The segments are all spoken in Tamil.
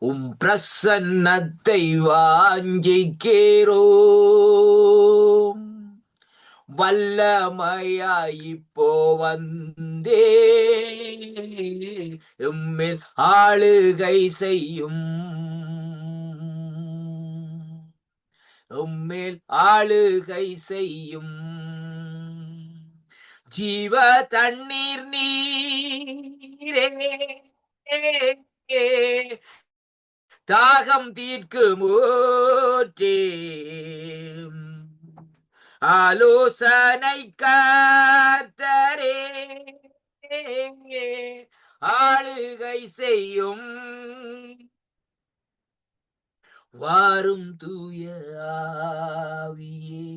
உம் பிரசன்னத்தை வாஞ்சிக்கிறோம். வல்லமையாய் இப்போ வந்தே எம்மேல் ஆளுகை செய்யும். உம்மேல் ஆளுகை செய்யும். ஜீவ தண்ணீர் நீரே தாகம் தீர்க்கும் ஊற்றே, ஆலோசனை கர்த்தரே ஆளுகை செய்யும். வாரும் தூய ஆவியே,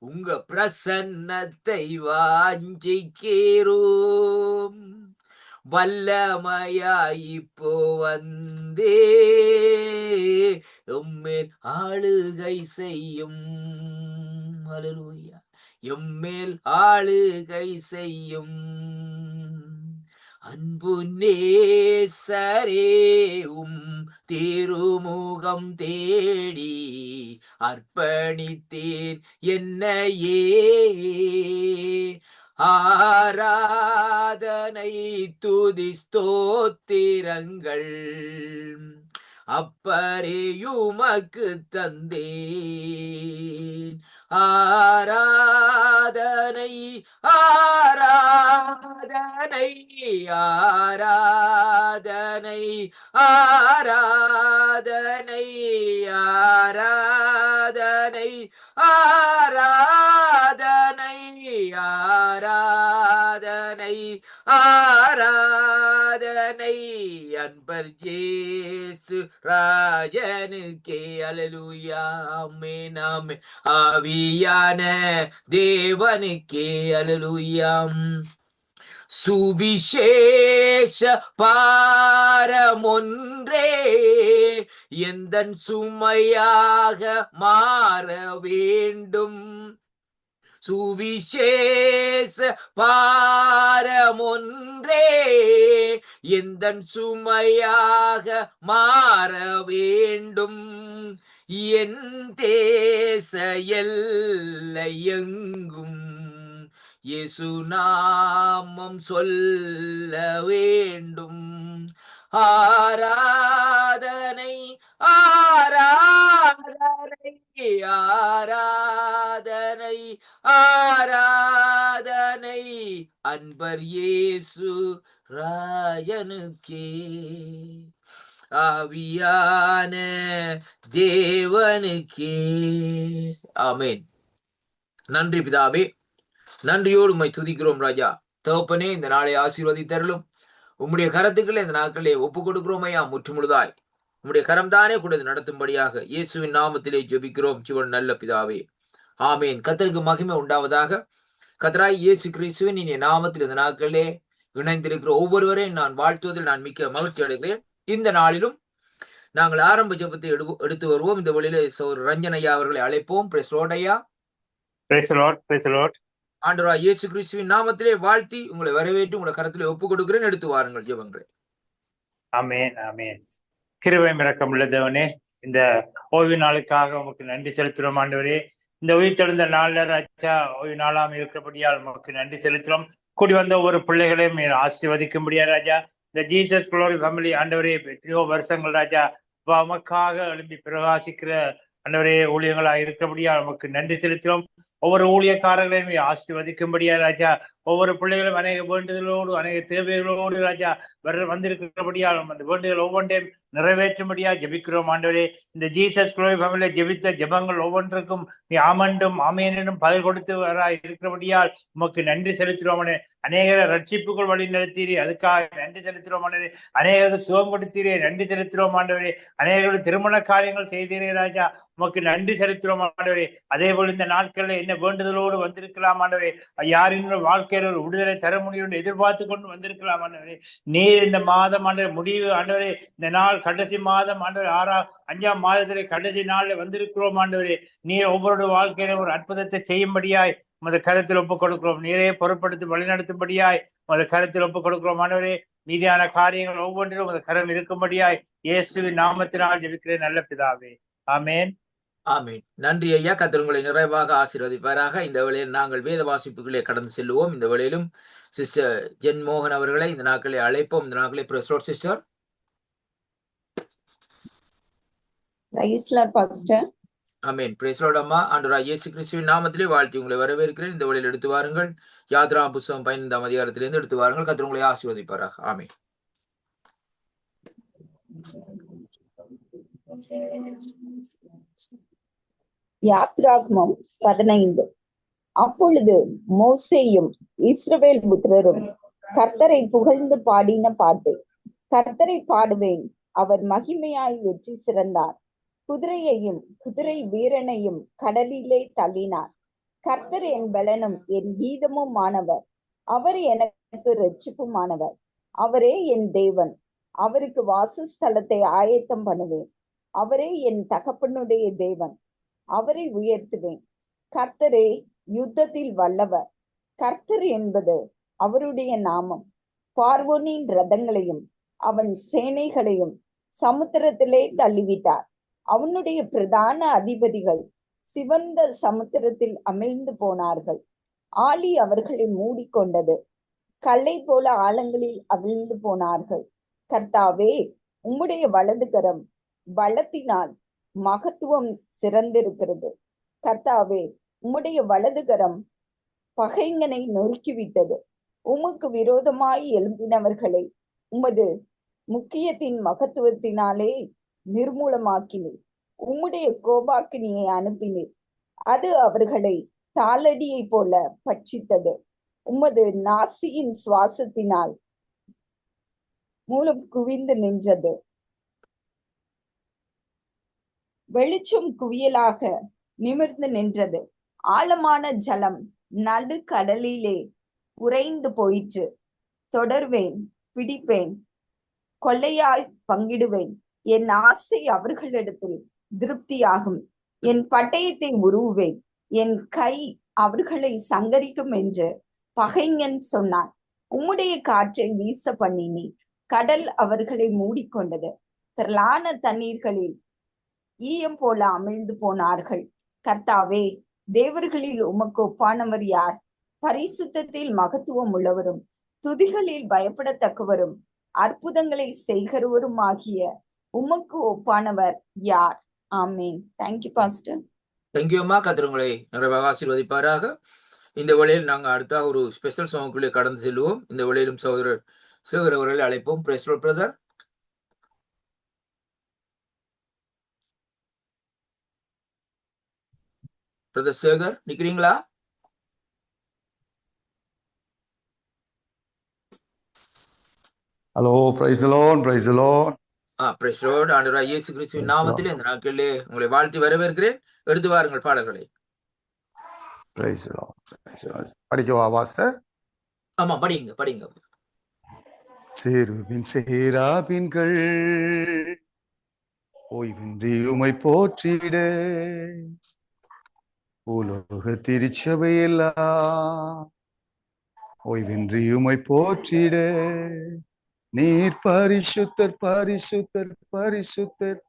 உங்க பிரசன்னத்தை வாஞ்சிக்கிறோம். வல்லமையாய் இப்போ வந்தே எம்மேல் ஆளுகை செய்யும். அல்லேலூயா. எம்மேல் ஆளுகை செய்யும். அன்பு நேசரே உம் திருமுகம் தேடி அர்ப்பணித்தேன் என்னையே. ஆராதனை துதி ஸ்தோத்திரங்கள் அப்பரேயுமக்கு தந்தேன். ஆராதனை ஆராதனை ஆராதனை ஆராதனை ஆராதனை ஆராதனை ஆராதனை ஆராதனை அன்பர் இயேசு ராஜனுக்கே. அல்லேலூயா. ஆமென் ஆமென். ஆவியான தேவனுக்கே. அல்லேலூயா. சுவிசேஷ பாரமொன்றே எந்தன் சுமையாக மாற வேண்டும். சுவிசேஷ பாரமொன்றே எந்தன் சுமையாக மாற வேண்டும். என் தேச எல்லை எங்கும் இயேசு நாமம் சொல்ல வேண்டும். ஆராதனை ஆராதனை ஆராதனை ஆராதனை அன்பர் இயேசு ராஜனுக்கே. ஆவியான தேவனுக்கே. ஆமென். நன்றி பிதாவே, நன்றியோடு உம்மை துதிக்கிறோம் ராஜா. தகப்பனே, இந்த நாளை ஆசீர்வதித்தருளும். உம்முடைய கரத்துக்களை இந்த நாட்களே ஒப்பு கொடுக்கிறோம் ஐயா. முற்றுமுழுதாய் உம்முடைய கரம் தானே கூட நடத்தும்படியாக இயேசுவின் நாமத்திலே ஜெபிக்கிறோம் சிவன் நல்ல பிதாவே. ஆமேன். கர்த்தருக்கு மகிமை உண்டாவதாக. கர்த்தராய் இயேசு கிறிஸ்துவின் இனிய நாமத்தில் இந்த நாட்களே இணைந்திருக்கிற ஒவ்வொருவரையும் நான் வாழ்த்துவதில் நான் மிக்க மகிழ்ச்சி அடைகிறேன். இந்த நாளிலும் நாங்கள் ஆரம்ப ஜெபத்தை எடுத்து வருவோம். இந்த வழியிலே ரஞ்சனையா அவர்களை அழைப்போம். பிரைஸ் லார்ட் ஐயா. Praise lord, praise lord. ஆண்டவராய் இயேசு கிறிஸ்துவின் நாமத்திலே வாழ்த்தி உங்களை வரவேற்று உங்களை கரத்திலே ஒப்பு கொடுக்கிறேன். எடுத்து வாருங்கள் ஜெபங்களை. ஆமென் ஆமென். கிருபை இரக்கம் உள்ள தேவனே, இந்த ஓய்வு நாளுக்காக உமக்கு நன்றி செலுத்துறோம் ஆண்டவரே. இந்த உயிர்த்தெழுந்த நாள்ல ராஜா ஓய்வு நாளாம் இருக்கிறபடியால் உமக்கு நன்றி செலுத்துறோம். கூடி வந்த ஒவ்வொரு பிள்ளைகளையும் ஆசீர்வதிக்கும்படியா ராஜா. இந்த ஜீசஸ் குளோரி ஃபேமிலி ஆண்டவரே எத்தனையோ வருஷங்கள் ராஜா உமக்காக எழும்பி பிரகாசிக்கிற ஆண்டவரே ஊழியர்களாக இருக்கிறபடியா நமக்கு நன்றி செலுத்துறோம். ஒவ்வொரு ஊழியக்காரர்களையும் ஆசீர்வதிக்கும்படியா ராஜா. ஒவ்வொரு பிள்ளைகளும் அநேக வேண்டுதலோடு அநேக தேவைகளோடு ராஜா வந்திருக்கிறபடியால் அந்த வேண்டுதல் ஒவ்வொன்றையும் நிறைவேற்றும்படியா ஜெபிக்கிறோம் ஆண்டவரே. இந்த ஜீசஸ் குளோரி ஃபேமிலியில ஜெபித்த ஜெபங்கள் ஒவ்வொன்றுக்கும் நீ ஆமண்டும் ஆமேனும் பதில் கொடுத்து வர இருக்கிறபடியால் உமக்கு நன்றி செலுத்துறோம். அநேக ரட்சிப்புகள் வழி நடத்தீரே, அதுக்காக நன்றி செலுத்துறோம் ஆண்டவரே. அநேகருக்கு சுகம் கொடுத்தீரே, நன்றி செலுத்துறோம் ஆண்டவரே. அநேகர்கள் திருமண காரியங்கள் செய்தீரே ராஜா, உமக்கு நன்றி செலுத்துறோம் ஆண்டவரே. அதே போல இந்த நாட்களில் என்ன வேண்டுதலோடு வந்திருக்கலாம் ஆண்டவரே. யாரின் வாழ்க்கையில் ஒரு விடுதலை தர முடியும் எதிர்பார்த்து கொண்டு வந்திருக்கலாம் ஆண்டவரே. நீர் இந்த மாதம் ஆண்டவரே முடிவு ஆண்டவரே, இந்த நாள் கடைசி மாதம் ஆண்டவரே 5ஆம் மாதத்திலே கடைசி நாள்ல வந்திருக்கிறோம் ஆண்டவரே. நீர் ஒவ்வொரு வாழ்க்கையில ஒரு அற்புதத்தை செய்யும்படியாய் உமது கருத்தில் ஒப்புக் கொடுக்கிறோம். நீரே பொருட்படுத்தி வழிநடத்தும்படியாய் உமது கருத்தில் ஒப்புக் கொடுக்கிறோம் ஆண்டவரே. மீதியான காரியங்கள் ஒவ்வொன்றிலும் உமது கரம் இருக்கும்படியாய் இயேசுவின் நாமத்தினால் ஜெபிக்கிறேன் நல்ல பிதாவே. ஆமேன். ஆமீன். நன்றி ஐயா. கர்த்தர் உங்களை நிறைவாக ஆசீர்வதிப்பாராக. இந்த வேளையில் நாங்கள் வேத வாசிப்புகளே கடந்து செல்லுவோம். இந்த வேளையிலும் சிஸ்டர் ஜென் மோகன் அவர்களை இந்த நாட்களை அழைப்போம். இந்த நாட்களை praise lord sister. Praise lord pastor. ஆமென். பிரைஸ் லார்ட் அம்மா. ஆண்டவராகிய இயேசு கிறிஸ்துவின் நாமத்திலே வாழ்த்தி உங்களை வரவேற்கிறேன். இந்த வேளையில் எடுத்து வாருங்கள். யாத்ரா புஸ்தகம் 15ஆம் அதிகாரத்திலிருந்து எடுத்து வாருங்கள். கர்த்தர் உங்களை ஆசீர்வதிப்பாராக. ஆமென். யாத்ராகமம் 15. அப்பொழுது மோசேயும் இஸ்ரவேல் புத்திரரும் கர்த்தரை புகழ்ந்து பாடின பாட்டு. கர்த்தரை பாடுவேன், அவர் மகிமையாய் வெற்றி சிறந்தார். குதிரையையும் குதிரை வீரனையும் கடலிலே தள்ளினார். கர்த்தர் என் பலனும் என் கீதமும் ஆனவர். அவர் எனக்கு இரட்சிப்புமானவர். அவரே என் தேவன். அவருக்கு வாசஸ்தலத்தை ஆயத்தம் பண்ணுவேன். அவரே என் தகப்பனுடைய தேவன். அவரை உயர்த்துவேன். கர்த்தரே யுத்தத்தில் வல்லவர். கர்த்தர் என்பது அவருடைய நாமம். பார்வோனின் ரதங்களையும் அவன் சேனைகளையும் சமுத்திரத்திலே தள்ளிவிட்டார். அவனுடைய பிரதான அதிபதிகள் சிவந்த சமுத்திரத்தில் அமிழ்ந்து போனார்கள். ஆழி அவர்களை மூடிக்கொண்டது. கல்லை போல ஆழங்களில் அவிழ்ந்து போனார்கள். கர்த்தாவே, உம்முடைய வலதுகரம் பலத்தினால் மகத்துவம் சிறந்திருக்கிறது. கர்த்தாவே, உம்முடைய வலதுகரம் பகைஞனை நொறுக்கிவிட்டது. உமக்கு விரோதமாய் எழும்பினவர்களை உமது முக்கியத்தின் மகத்துவத்தினாலே நிர்மூலமாக்கினீர். உம்முடைய கோபாக்கினியை அனுப்பினீர். அது அவர்களை தாளடியை போல பட்சித்தது. உமது நாசியின் சுவாசத்தினால் மூலம் குவிந்து நின்றது. வெளிச்சம் குவியலாக நிமிர்ந்து நின்றது. ஆழமான ஜலம் நடுக்கடலிலே உறைந்து போயிற்று. தொடர்வேன், பிடிப்பேன், கொள்ளையாய் பங்கிடுவேன். என் ஆசை அவர்களிடத்தில் திருப்தியாகும். என் பட்டயத்தை உருவுவேன். என் கை அவர்களை சங்கரிக்கும் என்று பகைஞன் சொன்னான். உம்முடைய காற்றை வீச பண்ணினி. கடல் அவர்களை மூடிக்கொண்டது. திரளான தண்ணீர்களில் ஈயம் போல அமிழ்ந்து போனார்கள். கர்த்தாவே, தேவர்களில் உமக்கு ஒப்பானவர் யார்? பரிசுத்தத்தில் மகத்துவம் உள்ளவரும் துதிகளில் பயப்படத்தக்கவரும் அற்புதங்களை செய்கிறவரும் ஆகிய உமக்கு ஒப்பானவர் யார்? ஆமேன். Thank you pastor. தேங்க்யூ அம்மா. கர்த்தர் உங்களை நிறைவாக ஆசீர்வதிப்பாராக. இந்த வேளையில் நாங்கள் அடுத்த ஒரு ஸ்பெஷல் சாங்குக்குள்ளே கடந்து செல்வோம். இந்த வேளையிலும் சகோதரர் சேகர் அவர்களை அழைப்போம். Praise lord brother. Brother Sekar நிக்கிறீங்களா? Hello, praise the lord, praise the lord. Praise lord. ஆண்டவராகிய இயேசு கிறிஸ்துவின் நாமத்தில் இந்த நாட்களிலே உங்களை வாழ்த்தி வரவேற்கிறேன். எடுத்து வாருங்கள் பாடல்களை. Praise the lord, praise the lord. படிக்கவா பாஸ்டர்? ஆமா, படிங்க படிங்க. சேருவின் சேராபின்கள் ஓய்வின்றி உமை போற்றிட உலோக திருச்சபையெல்லாம் ஓய்வின்றி உமை போற்றிட நீர் பரிசுத்தர் பரிசுத்தர் பரிசுத்தர்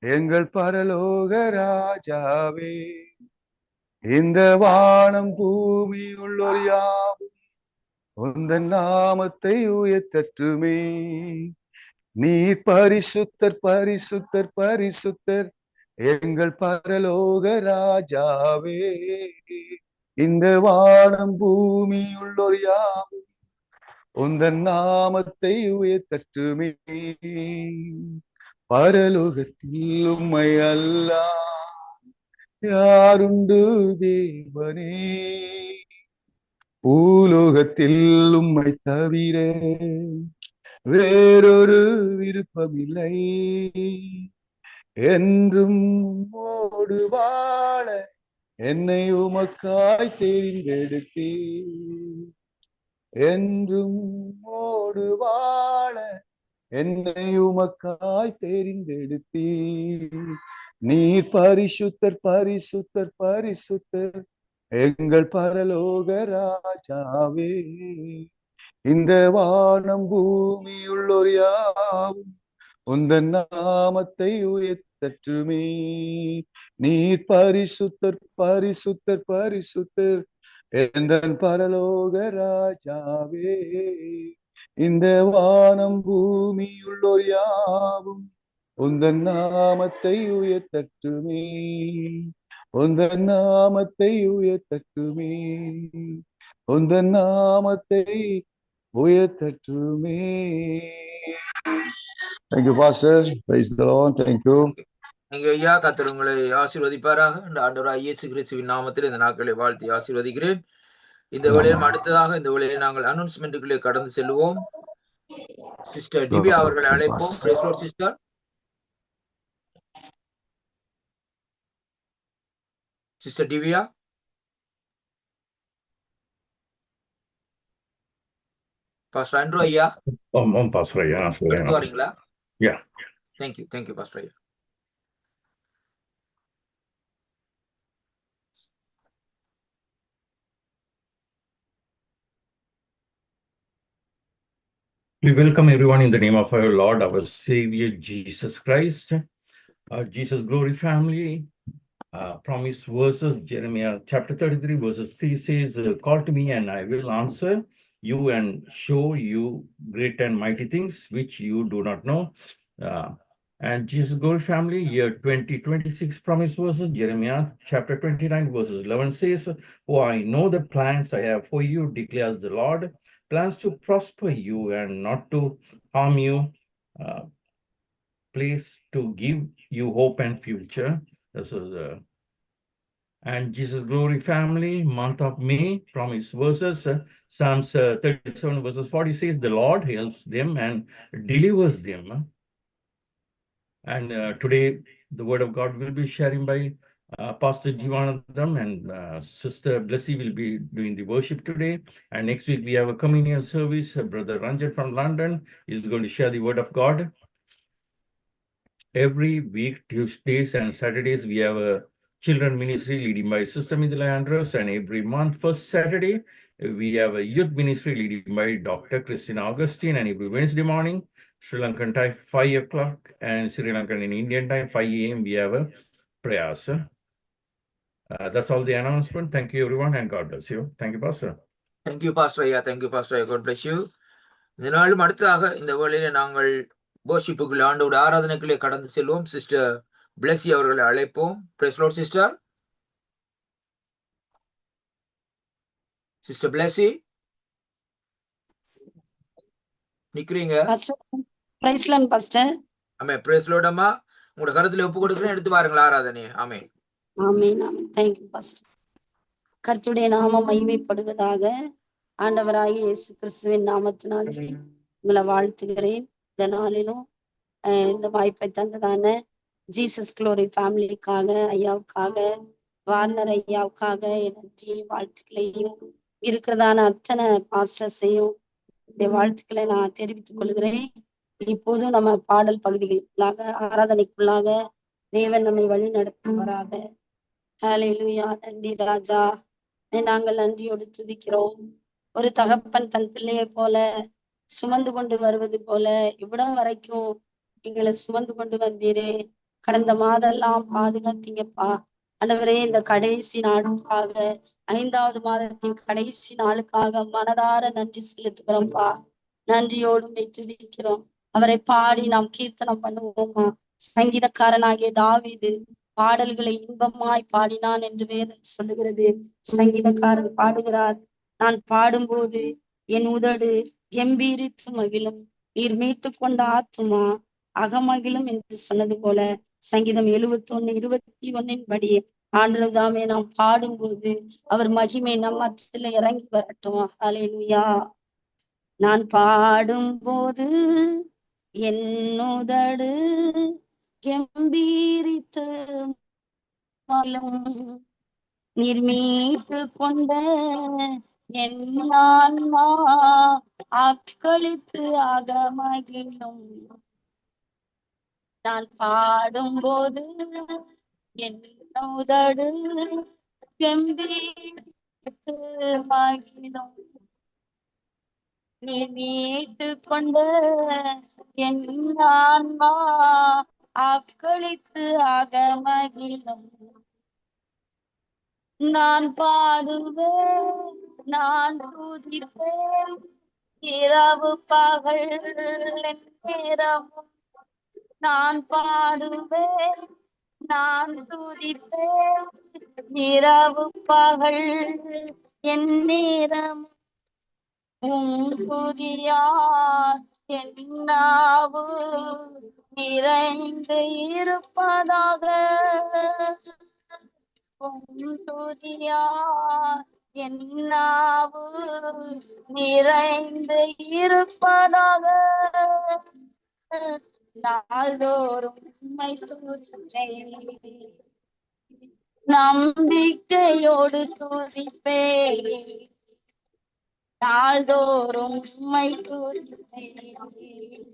எங்கள் பரலோக ராஜாவே. இந்த வானம் பூமி உள்ளோர் யாவும் உந்தன் நாமத்தை உயர்த்தட்டுமே. நீர் பரிசுத்தர் பரிசுத்தர் பரிசுத்தர் எங்கள் பரலோக ராஜாவே. இந்த வானம் பூமி உள்ளோர் யாவும் உந்தன் நாமத்தை உயர்த்தட்டுமே. பரலோகத்தில் உம்மை அல்லால் யாருண்டு தேவனே? பூலோகத்தில் உம்மை தவிர வேறொரு விருப்பமில்லை. என்றும் உம்மோடு வாழ என்னை உமக்காய் தெரிந்தெடுத்தே. என்றும் உம்மோடு வாழ என்னை உமக்காய் தெரிந்தெடுத்தே. நீர் பரிசுத்தர் பரிசுத்தர் பரிசுத்தர் எங்கள் பரலோக ராஜாவே. இந்த வானம் பூமியுள்ளோர் யாவும் உந்தன் நாமத்தை உயர்த்தட்டுமே. நீர் பரிசுத்தர் பரிசுத்தர் பரிசுத்தர் எந்தன் பரலோக ராஜாவே. இந்த வானம் பூமியுள்ளோர் யாவும் உந்தன் நாமத்தை உயர்த்தட்டுமே. உந்தன் நாமத்தை உயர்த்தட்டுமே. உந்தன் நாமத்தை உயர்த்தட்டுமே. Thank you, Pastor. Praise the Lord. Thank you. நீங்க ஐயா, கர்த்தர் உங்களை ஆசீர்வதிப்பாராக. இந்த ஆண்டவராகிய இயேசு கிறிஸ்துவின் நாமத்தில் இந்த நாட்களை வாழ்த்தி ஆசீர்வதிக்கிறேன். இந்த வேளையிலும் அடுத்ததாக இந்த வேளையில் நாங்கள் அனௌன்ஸ்மெண்ட்டுக்குள்ளே கடந்து செல்வோம். சிஸ்டர் திவ்யா அவர்களை அழைப்போம். Praise Lord, sister. Sister Divya. Pastor Andrew ஐயா பாஸ்டர் ஐயா, நான் சொல்றேன். எடுத்து வரீங்களா? Yeah. தேங்க்யூ பாஸ்டர் ஐயா. We welcome everyone in the name of our Lord, our Savior, Jesus Christ. Jesus Glory Family, promise verses, Jeremiah chapter 33, verses 3 says, call to me and I will answer you and show you great and mighty things which you do not know. And Jesus Glory Family, year 2026, promise verses, Jeremiah chapter 29, verses 11 says, oh, I know the plans I have for you, declares the Lord, plans to prosper you and not to harm you, place to give you hope and future. This is and Jesus Glory Family, month of May, promise verses, Psalms 37 verses 40 says, the Lord helps them and delivers them. And today the word of God will be sharing by Pastor Jivanathan, and Sister Blessy will be doing the worship today. And next week we have a communion service. Brother Ranjan from London is going to share the word of God. Every week, Tuesdays and Saturdays, we have a children ministry leading by Sister Midila Andros, and every month, first Saturday, we have a youth ministry leading by Dr. Christina Augustine, and every Wednesday morning, Sri Lankan time 5 o'clock, and Sri Lankan in Indian time 5 a.m. we have a prayers. That's all the announcement. Thank you, everyone, and God bless you. Thank you, Pastor. Thank you pastor ஐயா. God bless you. இந்த நாளும் அடுத்ததாக இந்த வேளையில நாங்கள் worshipக்குள்ளே ஆண்டோட ஆராதனைக்குள்ளே கடந்து செல்வோம். சிஸ்டர் பிளஸி அவர்களை அழைப்போம். Praise Lord, sister. Sister Blessy நிக்கிறீங்க? Praise lord pastor. ஆமென். Praise Lord அம்மா. உங்களோட கருத்துல ஒப்பு கொடுக்கிறேன், எடுத்து பாருங்களா ஆராதனை. ஆமென். ஆமென் ஆமென். Thank you pastor. கர்த்தருடைய நாமம் மகிமைப்படுவதாக. ஆண்டவராகிய இயேசு கிறிஸ்துவின் நாமத்தினாலே உங்களை வாழ்த்துகிறேன். இந்த நாளிலும் இந்த வாய்ப்பை தந்ததான ஜீசஸ் குளோரி ஃபேமிலிக்காக, ஐயாவுக்காக, வார்னர் ஐயாவுக்காக நன்றி வாழ்த்துக்களையும், இருக்கிறதான அத்தனை பாஸ்டர்ஸையும் இந்த வாழ்த்துக்களை நான் தெரிவித்துக் கொள்கிறேன். இப்போதும் நம்ம பாடல் பகுதிகளுக்குள்ளாக, ஆராதனைக்குள்ளாக தேவன் நம்மை வழி நடத்துவாராக. ஹல்லேலூயா. நன்றி ராஜா, நாங்கள் நன்றியோடு துதிக்கிறோம். ஒரு தகப்பன் தன் பிள்ளையை போல சுமந்து கொண்டு வருவது போல இவ்விடம் வரைக்கும் எங்களை சுமந்து கொண்டு வந்தீரே. கடந்த மாதெல்லாம் பாதுகாத்தீங்கப்பா. ஆண்டவரே, இந்த கடைசி நாளுக்காக, 5வது மாதத்தின் கடைசி நாளுக்காக மனதார நன்றி செலுத்துகிறோம்ப்பா. நன்றியோடு துதிக்கிறோம். அவரை பாடி நாம் கீர்த்தனம் பண்ணுவோமா? சங்கீதக்காரனாகிய தாவீது பாடல்களை இன்பமாய் பாடினான் என்று வேதம் சொல்லுகிறது. சங்கீதக்காரன் பாடுகிறார், நான் பாடும்போது என் உதடு கம்பீரித்து மகிழும், நீர் மீட்டு கொண்ட ஆத்துமா அகமகிழும் என்று சொன்னது போல சங்கீதம் 71:21 படி ஆண்டவர்தாமே நாம் பாடும்போது அவர் மகிமை நம்மத்துல இறங்கி வரட்டும். ஹல்லேலூயா. நான் பாடும்போது என் உதடு கம்பீரித்து மகிழும், நீர் மீட்டு கொண்ட என் ஆன்மா அக்களித்து அகமகிழும். நான் பாடும்போது என் உதடு கம்பீரித்து மகிழும். நீ மீட்டு கொண்ட என் ஆன்மா அக்களித்து அகமகிழும். நான் பாடுவேன், நான் துதிப்பேன், இரவு பகல் நேரமும். நான் பாடுவேன், நான் துதிப்பேன், இரவு பகல் என் நேரம். உம் துதியால் என் நாவு நிறைந்து இருப்பதாக. உம் துதியால் என் நாவு நிறைந்து இருப்பதாக. நாள்தோறும் உம்மை துதிப்பேன், நம்பிக்கையோடு துதிப்பேன். நாள்தோறும் உம்மை துதிப்பேன்,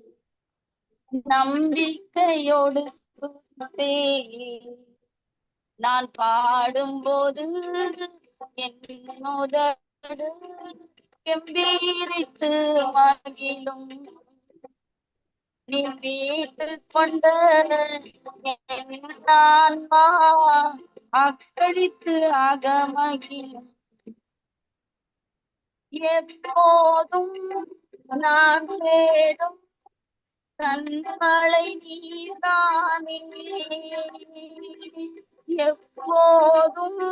நம்பிக்கையோடு துதிப்பேன். நான் பாடும்போது என் உதடு கெம்பீரித்து மகிழும். நீ மீட்டு கொண்ட என் ஆன்மா அக்களித்து அகமகிழும். எப்போதும் நான் தேடும் கண்மலை நீதானே. எப்போதும்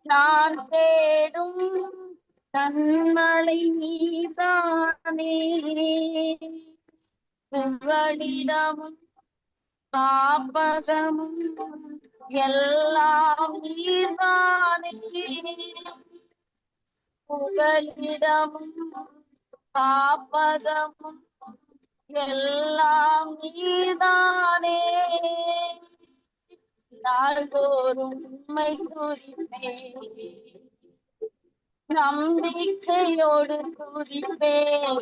நான் தேடும் கண்மலை நீதானே. புகழிடமும் காப்பகமும் எல்லாம் நீதானே. புகழிடமும் காப்பகமும் எல்லாம் நீதானே. நாள்தோறும் உம்மை துதிப்பேன், நம்பிக்கையோடு துதிப்பேன்.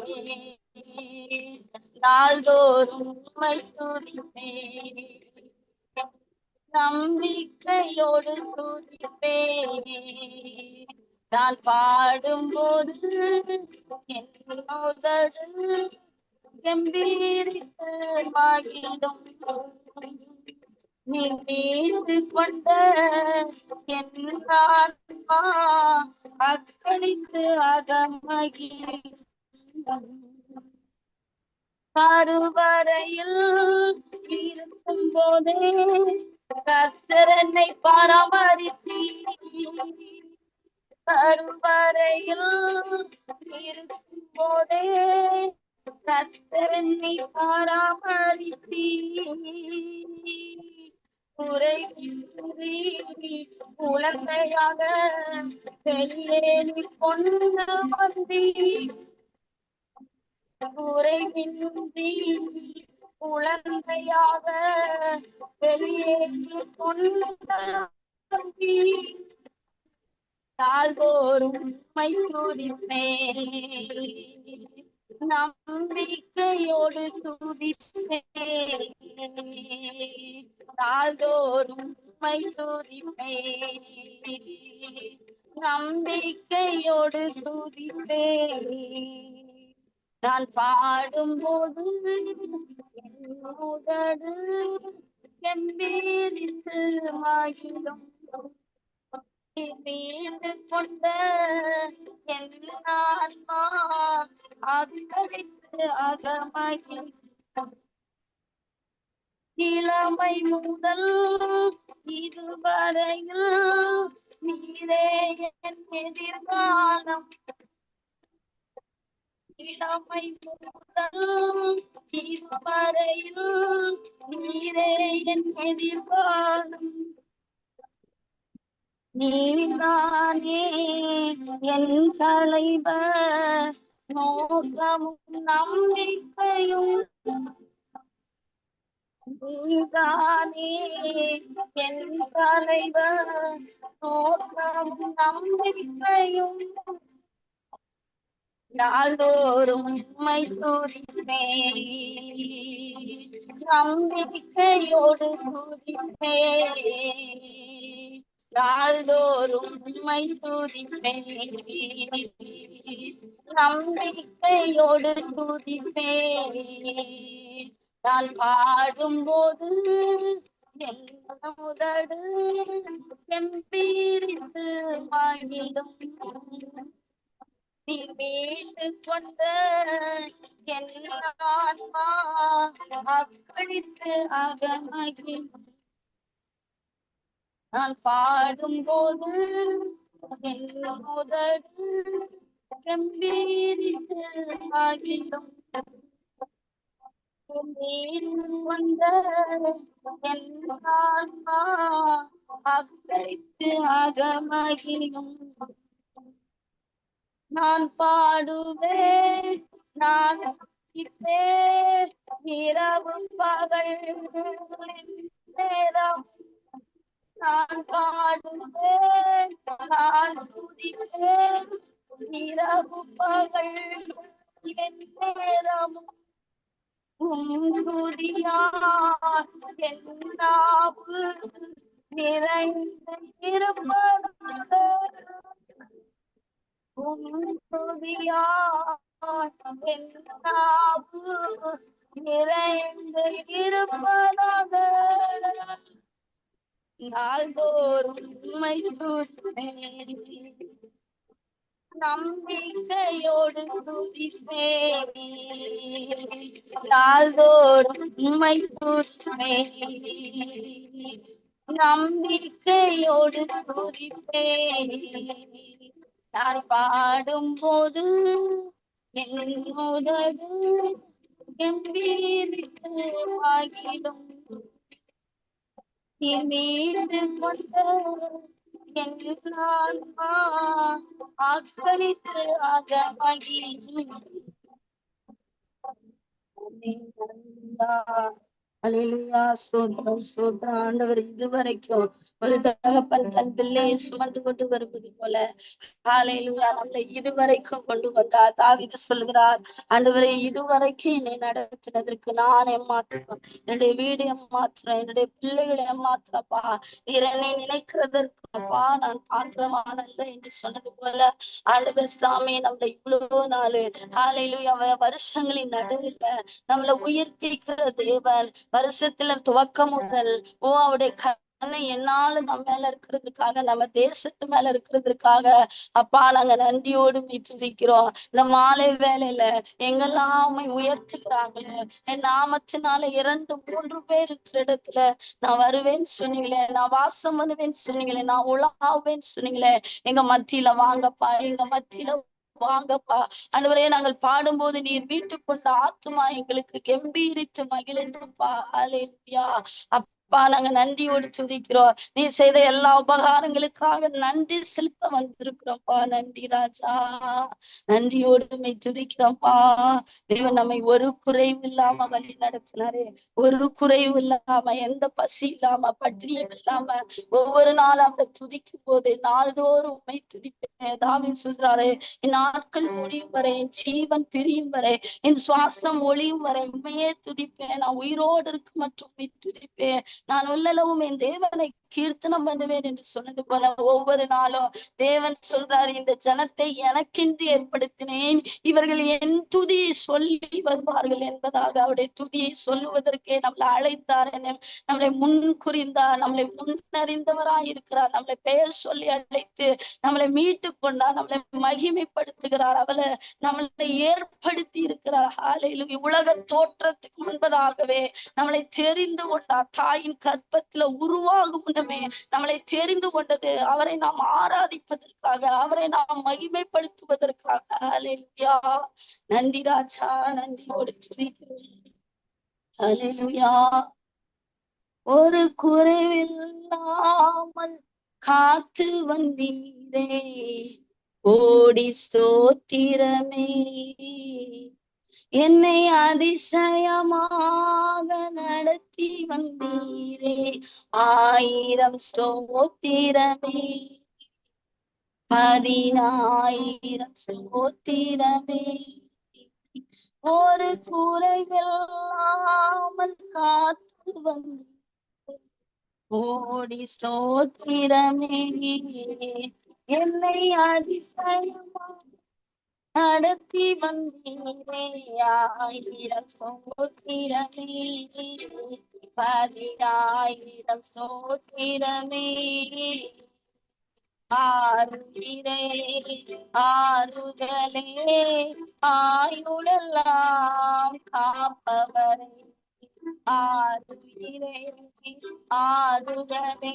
நாள்தோறும் உம்மை துதிப்பேன், நம்பிக்கையோடு துதிப்பேன். நான் பாடும்போது என் உதடு கெம்பீரித்து மகிழும். நீ மீட்டு கொண்ட என் ஆன்மா அக்களித்து அகமகிழும். கருவறையில் இருக்கும் போதே கர்த்தர் என்னை பராமரித்தீர். கருவறையில் இருக்கும் போதே கர்த்தர் என்னை பராமரித்தீர். குறையின்றி குழந்தையாக வெளியே நீ கொண்டு வந்தீர். குறைவின்றி குழந்தையாக வெளியே நீ கொண்டு வந்தீர். நாள்தோறும் உம்மை துதிப்பேன், நம்பிக்கையோடு துதிப்பேன். நாள்தோறும் உம்மை துதிப்பேன், நம்பிக்கையோடு துதிப்பேன். நான் பாடும்போது என் உதடு கெம்பீரித்து மகிழும். மீண்டு கொண்ட என் ஆன்மா அக்களித்து அகமகிழும். இளமை முதல் இதுவரையில் நீரே என் எதிர்காலம். இளமை முதல் இதுவரையில் நீரே என் எதிர்காலம். நீதானே என் தலைவர், நோக்கமும் நம்பிக்கையும். நீதானே என் தலைவர், நோக்கமும் நம்பிக்கையும். நாள்தோறும் உம்மை துதிப்பேன், நம்பிக்கையோடு துதிப்பேன். நாள்தோறும் உம்மை துதிப்பேன், நம்பிக்கையோடு துதிப்பேன். நான் பாடும்போது என் உதடு செம்பீரித்து மகிழும். நீ மீட்டு கொண்ட என் ஆன்மா அக்களித்து அகமகிழும். நான் பாடும்போது என் உதடு செம்பீரித்து மகிழும். வந்த என் ஆன்மா அக்களித்து அகமகிழும். நான் பாடுவேன், நான் துதிப்பேன், இரவும் பகல் நேரம். நான் பாடுவேன், நான் துதிப்பேன், இரவும் பகல் என் நேரமும். துதியார் என் நாவு நிறைந்து இருப்பதாக. நிறைந்து இருப்பதாக. நாள்தோறும் உம்மை துதிப்பேன். நம்பிக்கையோடு துதிப்பேன். நாள்தோறும் உம்மை துதிப்பேன். நம்பிக்கையோடு துதிப்பேன். நான் பாடும்போது என் உதடு கம்பீரித்து மகிழும். நீ மீட்டு கொண்ட என் ஆன்மா ஆக்களித்து அகமகிழும். அல்லேலூயா. ஸ்தோத்திரம், ஸ்தோத்திரம். ஆண்டவர் இதுவரைக்கும் ஒரு தகப்பன் தன் பிள்ளையை சுமந்து கொண்டு வருவது போல ஹல்லேலூயா நம்மளை இதுவரைக்கும் கொண்டு வந்தார். தாவீது சொல்கிறார், ஆண்டவரே இதுவரைக்கும் என்னை நடத்தினதற்கு நான் ஏமாத்திரம், என்னுடைய வீடு ஏமாத்திரம், என்னுடைய பிள்ளைகள் ஏமாத்திரப்பா. நீர் என்னை நினைக்கிறதற்குப்பா நான் பாத்திரமானல்ல என்று சொன்னது போல ஆண்டவர் சாமி நம்மளை இவ்வளவு நாள் ஹல்லேலூயா வருஷங்களின் நடுவில் நம்மளை உயிர்ப்பிக்கிற தேவன். வருஷத்துல துவக்கம் முதல் அவருடைய என்னால நம்ம மேல இருக்கிறதுக்காக, நம்ம தேசத்து மேல இருக்கிறதுக்காக அப்பா நாங்க நன்றியோடு துதிக்கிறோம். இந்த மாலை வேலையில எங்கெல்லாம் உயர்த்துக்கிறாங்களோ என் நாமத்தினால 2-3 பேர் இருக்கிற இடத்துல நான் வருவேன்னு சொன்னீங்களே, நான் வாசம் பண்ணுவேன்னு சொன்னீங்களே, நான் உலாவேன்னு சொன்னீங்களே, எங்க மத்தியில வாங்கப்பா, எங்க மத்தியில வாங்கப்பா. ஆண்டவரே நாங்கள் பாடும்போது நீர் மீட்டு கொண்ட ஆத்துமா எங்களுக்கு கம்பீரித்து மகிழட்டும்பா. ஹல்லேலூயா. அப்பா நாங்க நன்றியோடு துதிக்கிறோம். நீ செய்த எல்லா உபகாரங்களுக்காக நன்றி செலுத்த வந்திருக்கிறோம்ப்பா. நன்றி ராஜா, நன்றியோடு துதிக்கிறோம்ப்பா. தேவன் நம்மை ஒரு குறைவு இல்லாம வழி நடத்தினாரே, ஒரு குறைவு இல்லாம, எந்த பசி இல்லாம, பட்டினியும் இல்லாம ஒவ்வொரு நாளும் அவரை துதிக்கும் போது நாள்தோறும் உண்மை துதிப்பேன். தாவீது சொல்றாரு, என் நாட்கள் முடியும் வரை, என் ஜீவன் பிரியும் வரை, என் சுவாசம் ஒளியும் வரை உண்மையே துதிப்பேன். நான் உயிரோடு இருக்கு மற்றும் துதிப்பேன். நான் உள்ளளவும் என் தேவனை கீர்த்தனம் பண்ணுவேன் என்று சொன்னது போல ஒவ்வொரு நாளும் தேவன் சொல்றாரு, இந்த ஜனத்தை எனக்கென்று ஏற்படுத்தினேன், இவர்கள் என் துதியை சொல்லி வருவார்கள் என்பதாக. அவருடைய துதியை சொல்லுவதற்கே நம்மளை அழைத்தார், நம்மளை முன் குறிந்தார், நம்மளை முன்னறிந்தவராய் இருக்கிறார், நம்மளை பெயர் சொல்லி அழைத்து நம்மளை மீட்டு கொண்டார், நம்மளை மகிமைப்படுத்துகிறார், அவளை நம்மளை ஏற்படுத்தி இருக்கிறார். ஹல்லேலூயா. உலக தோற்றத்துக்கு முன்பதாகவே நம்மளை தெரிந்து கொண்டார். தாயின் கற்பத்துல உருவாகும் முன்னமே நம்மளை தெரிந்து கொண்டது அவரை நாம் ஆராதிப்பதற்காக, அவரை நாம் மகிமைப்படுத்துவதற்காக. ஹல்லேலூயா. நன்றி ராஜா, நன்றியோடு துதிக்கிறோம். ஹல்லேலூயா. ஒரு குறைவில்லாமல் காத்து வந்தீரே, ஓடி ஸ்தோத்திரமே. என்னை அதிசயமாக நடத்தி வந்தீரே, 1000 ஸ்தோத்திரமே. 10,000 ஸ்தோத்திரமே. ஒரு குறைவில்லாமல் காத்து வந்தீரே, ஓடி ஸ்தோத்திரமே. என்னை அதிசயமாக நடத்தி வந்தீரே ஆயிரம் சோத்திரமே, 10,000 சோத்திரமே. ஆறுயிரே ஆறுதலே ஆயுளெல்லாம் காப்பவரே, ஆறுயிரே ஆறுதலே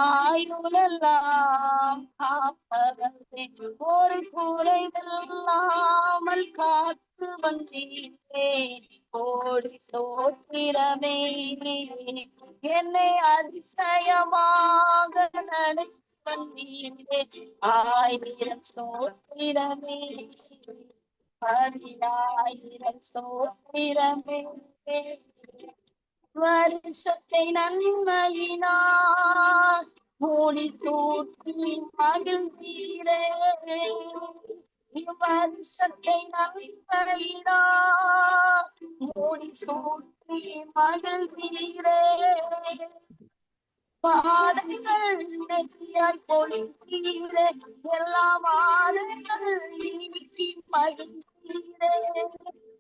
ஆயுளெல்லாம் காப்பவரே, ஒரு குறைவில்லாமல் காத்து வந்தீரே கோடி சோத்திரமே. என்னை அதிசயமாக நடத்தி வந்தீரே 1000 சோத்திரமே, 10,000 சோத்திரமே. வருஷத்தை நன்மையினால் மூடி தூக்கி மகிழ்ந்தீரே, வருஷத்தை நன்மையினால் மூடி சூட்டி மகிழ்ந்தீரே. பாதைகள் நெற்றியாய் பொழிந்தீரே, எல்லா வாதைகள் நீக்கி மகிழ்ந்தீரே.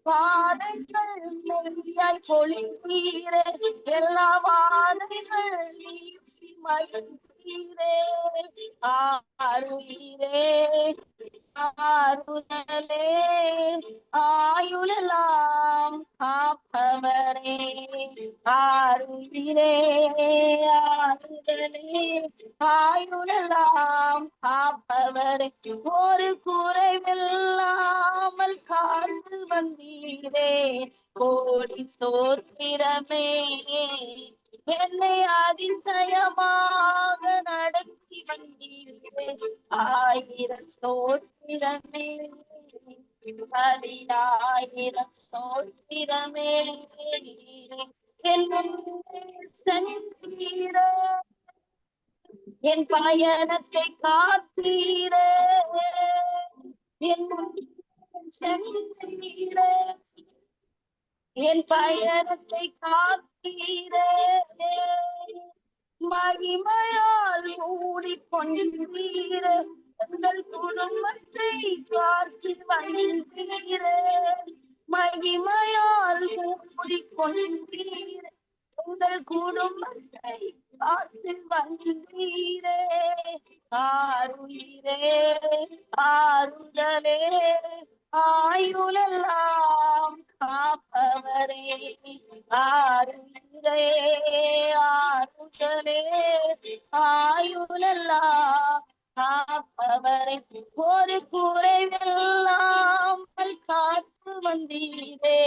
பாதைகள் நெற்றியாய் பொழிந்தீரே, எல்லா வாதைகள் நீக்கி மகிழ்ந்தீரே. ஆறுயிரே ஆறுதலே ஆயுளெல்லாம் காப்பவரே, ஆறுயிரே ஆறுதலே ஆயுளெல்லாம் காப்பவரே, ஒரு குறைவில்லாமல் காத்து வந்தீரே கோடி சோத்திரமே. என்னை அதிசயமாக நடத்தி வந்தீரே 1000 சோத்திரமே, 10,000 சோத்திரமே. என் முன்னே சென்றீரே, என் பயணத்தை காத்தீரே, என் முன்னே சென்றீரே, என் பயணத்தை காத்தீரே. மகிமையால் மூடி கொண்டீரே, எங்கள் குடும்பத்தை காத்து வந்தீரே. மகிமையால் மூடி கொண்டீரே, உங்கள் குடும்பத்தை காத்து வந்தீரே. ஆறுயிரே ஆறுதலே ஆயுளெல்லாம் காப்பவரே, ஆறுயிரே ஆறுதலே ஆயுளெல்லாம் காப்பவரே, ஒரு குறைவில்லாமல் காத்து வந்தீரே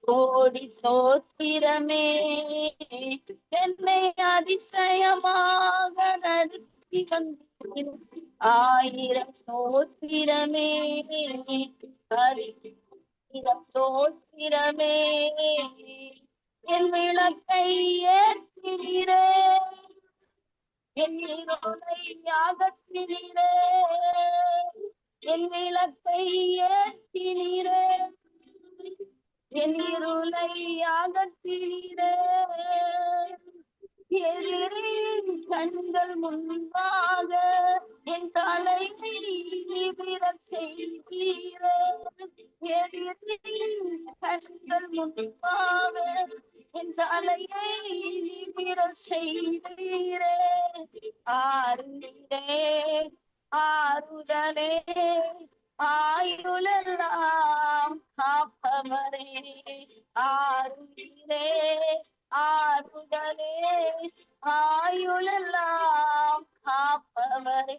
கோடி சோத்திரமே. என்னை அதிசயமாக நடத்தி வந்தீரே 1000 சோத்திரமே, 10,000 சோத்திரமே. என் விளக்கை ஏற்றினீரே, என் இருளை அகற்றினீரே, என் விளக்கை ஏற்றினீரே, என் இருளை அகற்றினீரே. எதிரின் கண்கள் முன்பாக என் தலையை நிமிரச் செய்தீரே, எதிரின் கண்கள் முன்பாக என் தலையை நிமிரச் செய்தீரே. ஆறுயிரே ஆறுதலே ஆயுளெல்லாம் காப்பவரே, ஆறுயிரே ஆறுதலே ஆயுளெல்லாம் காப்பவரே,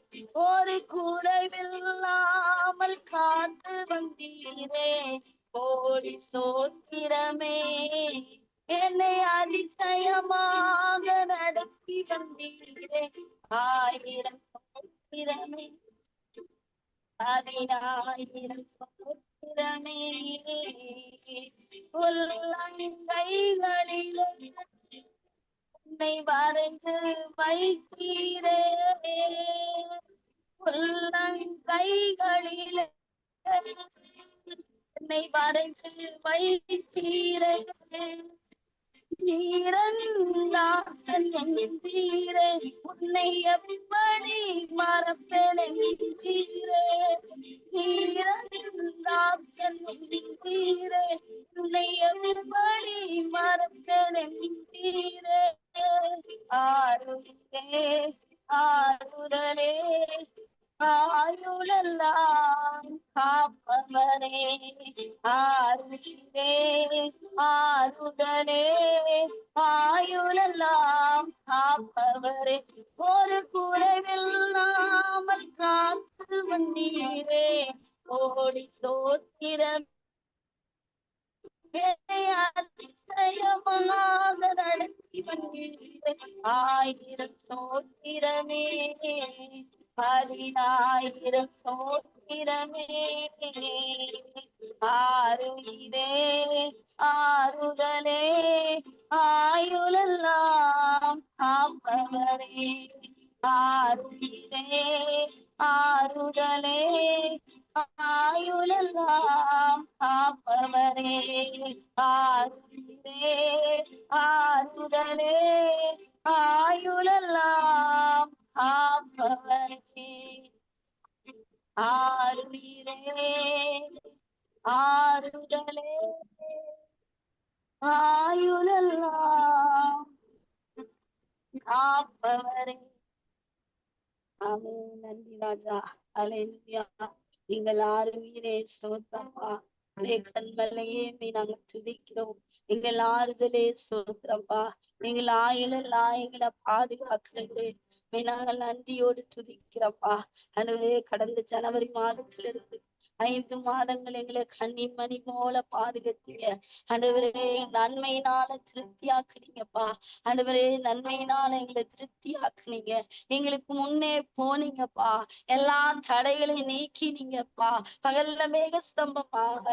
ஒரு குறைவில்லாமல் காத்து வந்தீரே கோடி சோத்திரமே. என்னை அதிசயமாக நடத்தி வந்தீரே 1000 சோத்திரமே, 10,000 சோத்திரமே. உள்ளங்கைகளிலே உன்னை வரைந்து வைத்தீரே, உள்ளங்கைகளிலே என்னை வரைந்து வைத்தீரே. நீரந்தாசன் என்றீரே, உன்னை எப்படி மறப்பேன் என்றீரே. நீரந்தாசன் என்றீரே, உன்னை எப்படி மறப்பேன் என்றீரே. ஆருயிரே ஆருடலே ஆயுளெல்லாம் காப்பவரே. ஆருயிரே ஆருடலே ஆயுளெல்லாம் காப்பவரே. ஒரு குறைவில்லாமல் காத்து வந்தீரே, கோடி சோத்திரம் அதிசயமாக நடத்தி வந்தீரே. ஆயிரம் சோத்திரமே 10,000 சோத்திரமே. ஆருயிரே ஆருடலே ஆயுளெல்லாம் காப்பவரே. ஆருயிரே ஆருடலே ஆயுளெல்லாம் காப்பவரே. ஆருயிரே ஆருடலே ஆயுளெல்லாம் காப்பவரே. ஆருயிரே ஆருடலே ஆயுளெல்லாம் காப்பவரே. ஆமென். நன்றி ராஜா. அல்லேலூயா. நீங்கள் ஆறுவீரே ஸ்தோத்திரப்பா. கண்மலையே நாங்க துதிக்கிறோம். எங்கள் ஆறுதலே ஸ்தோத்திரப்பா. எங்கள் ஆயுளெல்லாம் எங்களை பாதுகாக்கிறீங்களே, நாங்கள் நன்றியோடு துதிக்கிறப்பா. ஆண்டவரே, கடந்த ஜனவரி மாதத்திலிருந்து 5 மாதங்கள் எங்களை கண்ணீர் மணி போல பாதுகாத்தீங்க. ஆண்டவரே, நன்மையினால திருப்தியாக்குனீங்கப்பா. ஆண்டவரே, நன்மையினால எங்களை திருப்தியாக்குனீங்க. எங்களுக்கு முன்னே போனீங்கப்பா. எல்லா தடைகளையும் நீக்கினீங்கப்பா. பகல்ல மேக ஸ்தம்பமாக,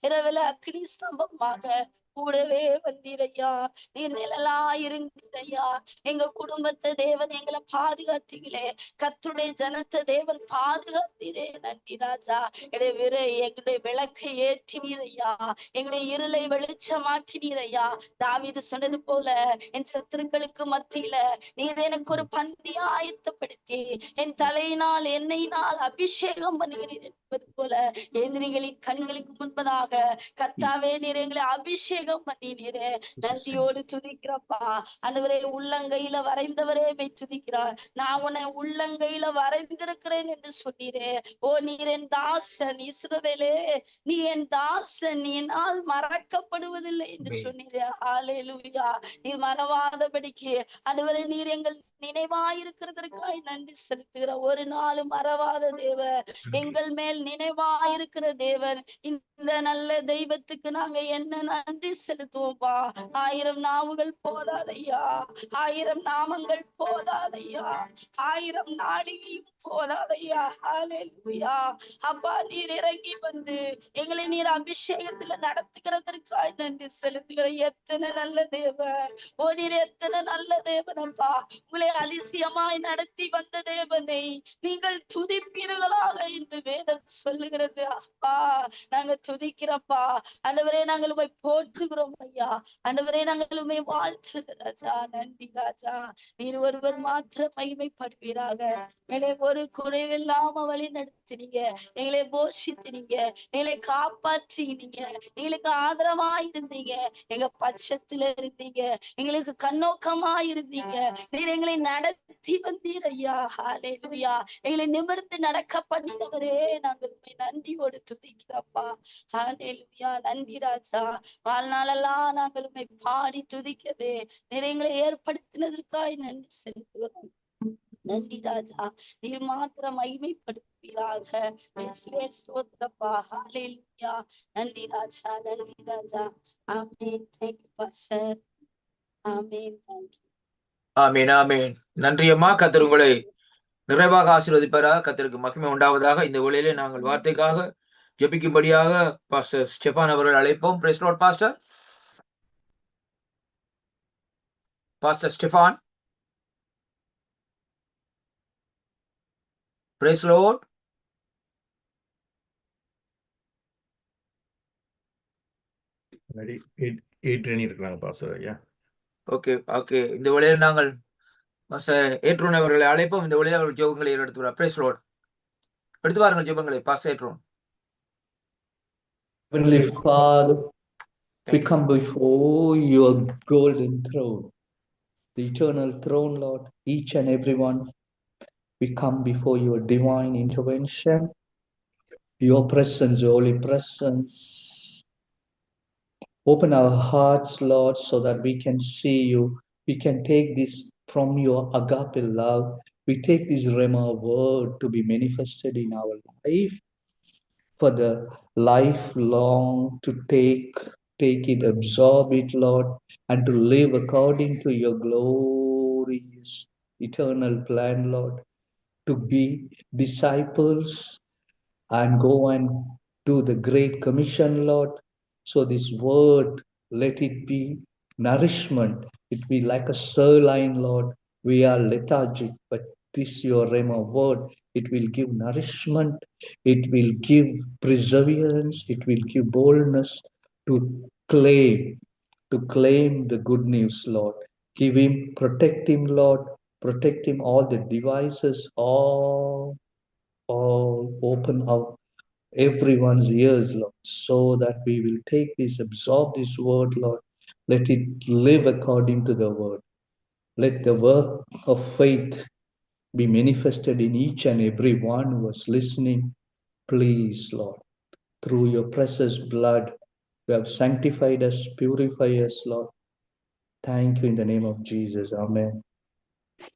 இரவுல அக்னி ஸ்தம்பமாக கூடவே வந்தீரையா. நீர் நிழலா இருந்தீரையா. எங்க குடும்பத்தை தேவன் எங்களை பாதுகாத்தீங்களே. கர்த்தருடைய ஜனத்தை தேவன் பாதுகாத்தீரே. நன்றி ராஜா. எங்களுடைய விளக்கை ஏற்றினீரையா. எங்களுடைய இருளை வெளிச்சமாக்கினீரையா. தாவீது சொன்னது போல, என் சத்துருக்களுக்கு மத்தியில நீர் எனக்கு ஒரு பந்தி ஆயத்தப்படுத்தி என் தலையினால் எண்ணெயினால் அபிஷேகம் பண்ணுகிறீர் என்பது போல, எதிரிகளின் கண்களுக்கு முன்பதாக கர்த்தாவே நீர் எங்களை அபிஷேகம் பண்ணினீரே. நன்றியோடு துதிக்கிறப்பா. ஆண்டவரே, உள்ளங்கையில வரைந்தவரே மெய் துதிக்கிறார். நான் உன்னை உள்ளங்கையில வரைந்திருக்கிறேன் என்று சொன்னீரே. ஓ, நீர் என் தாசன் இஸ்ரவேலே, நீ என் தாசன், நீ என்னால் மறக்கப்படுவதில்லை என்று சொன்னீரே. ஹல்லேலூயா. நீர் மறவாதபடிக்கு ஆண்டவரே, நீர் எங்கள் நினைவாயிருக்கிறதற்காய் நன்றி செலுத்துகிற. ஒரு நாளும் மறவாத தேவன், எங்கள் மேல் நினைவாயிருக்கிற தேவன். இந்த நல்ல தெய்வத்துக்கு நாங்க என்ன நன்றி செலுத்துவோம்பா. 1000 நாவுகள் போதாதையா, 1000 நாமங்கள் போதாதையா, 1000 நாளிகையும் போதாதையா. ஹல்லேலூயா. அப்பா, நீர் இறங்கி வந்து எங்களை நீர் அபிஷேகத்துல நடத்துகிறதற்காய் நன்றி செலுத்துகிற. எத்தனை நல்ல தேவன். ஓ, நீர் எத்தனை நல்ல தேவனப்பா. உங்களை அதிசயமாய் நடத்தி வந்த தேவனை நீங்கள் துதிப்பீர்களாக என்று வேதம் சொல்லுகிறது. அப்பா, நாங்க துதிக்கிறப்பா. ஆண்டவரே, நாங்கள் உம்மை போற்றுகிறோம் ஐயா. ஆண்டவரே, நாங்கள் உம்மை வாழ்த்துகிறோம் ராஜா. நன்றி ராஜா. நீர் ஒருவர் மாத்திரம் மகிமைப்படுவீராக. எங்களை ஒரு குறைவில்லாம வழி நடத்தினீங்க. எங்களை போஷித்தினீங்க. எங்களை காப்பாற்றினீங்க. எங்களுக்கு ஆதரவா இருந்தீங்க. எங்க பட்சத்துல இருந்தீங்க. எங்களுக்கு கண்ணோக்கமா இருந்தீங்க. நீர் எங்களை நடத்தி வந்தீர் ஐயா. ஹல்லேலூயா. எங்களை நிமிர்ந்து நடக்க பண்ணினவரே, நாங்கள் உம்மை நன்றியோடு துதிக்கிறப்பா. ஹல்லேலூயா. நன்றி ராஜா. வாழ்நாளெல்லாம் நாங்கள் உம்மை பாடி துதிக்கவே நீர் எங்களை ஏற்படுத்தினதற்காய் நன்றி செலுத்துகிறோம். நன்றி ராஜா. நீர் மாத்திரம் மகிமைப்படுவீராக. இயேசுவே ஸ்தோத்திரப்பா. ஹல்லேலூயா. நன்றி ராஜா. நன்றி ராஜா. ஆமென். Thank you pastor. ஆமென். Thank you. ஆமீன், ஆமீன். நன்றி அம்மா. கர்த்தர் உங்களை நிறைவாக ஆசீர்வதிப்பாராக. கர்த்தருக்கு மகிமை உண்டாவதாக. இந்த வேளையிலே நாங்கள் வார்த்தைக்காக ஜெபிக்கும்படியாக பாஸ்டர் ஸ்டெபான் அவர்கள் அழைப்போம். Praise lord pastor. Pastor Stephen. Praise lord. Ready 8 இருக்கிறாங்க பாஸ்டர் ஐயா. Okay okay. இந்த வழியில் நாங்கள் ஏற்றோன் அவர்களை அழைப்போம். இந்த வழியில் அவர்கள் ஜெபங்களை எடுத்து பிரேஸ் லார்ட். எடுத்து வாருங்கள் ஜெபங்களை. Pastor ஏற்றோன். Heavenly Father, we Thank you. come before your golden throne, the eternal throne, Lord, each and every one. We come before your divine intervention, your presence, your holy presence. Open our hearts, Lord, so that we can see you. We can take this from your agape love. We take this Rhema word to be manifested in our life for the lifelong, to take it, absorb it, Lord, and to live according to your glorious eternal plan, Lord, to be disciples and go and do the Great Commission, Lord. So this word, let it be nourishment. It be like a sirloin, Lord. We are lethargic, but this your Rhema word, it will give nourishment, it will give perseverance, it will give boldness to claim the good news, Lord. Give him, protect him, Lord. Protect him, all the devices, all open up everyone's ears, Lord, so that we will take this, absorb this word, Lord. Let it live according to the word. Let the work of faith be manifested in each and every one who is listening. Please, Lord, through your precious blood, you have sanctified us, purified us, Lord. Thank you in the name of Jesus. Amen.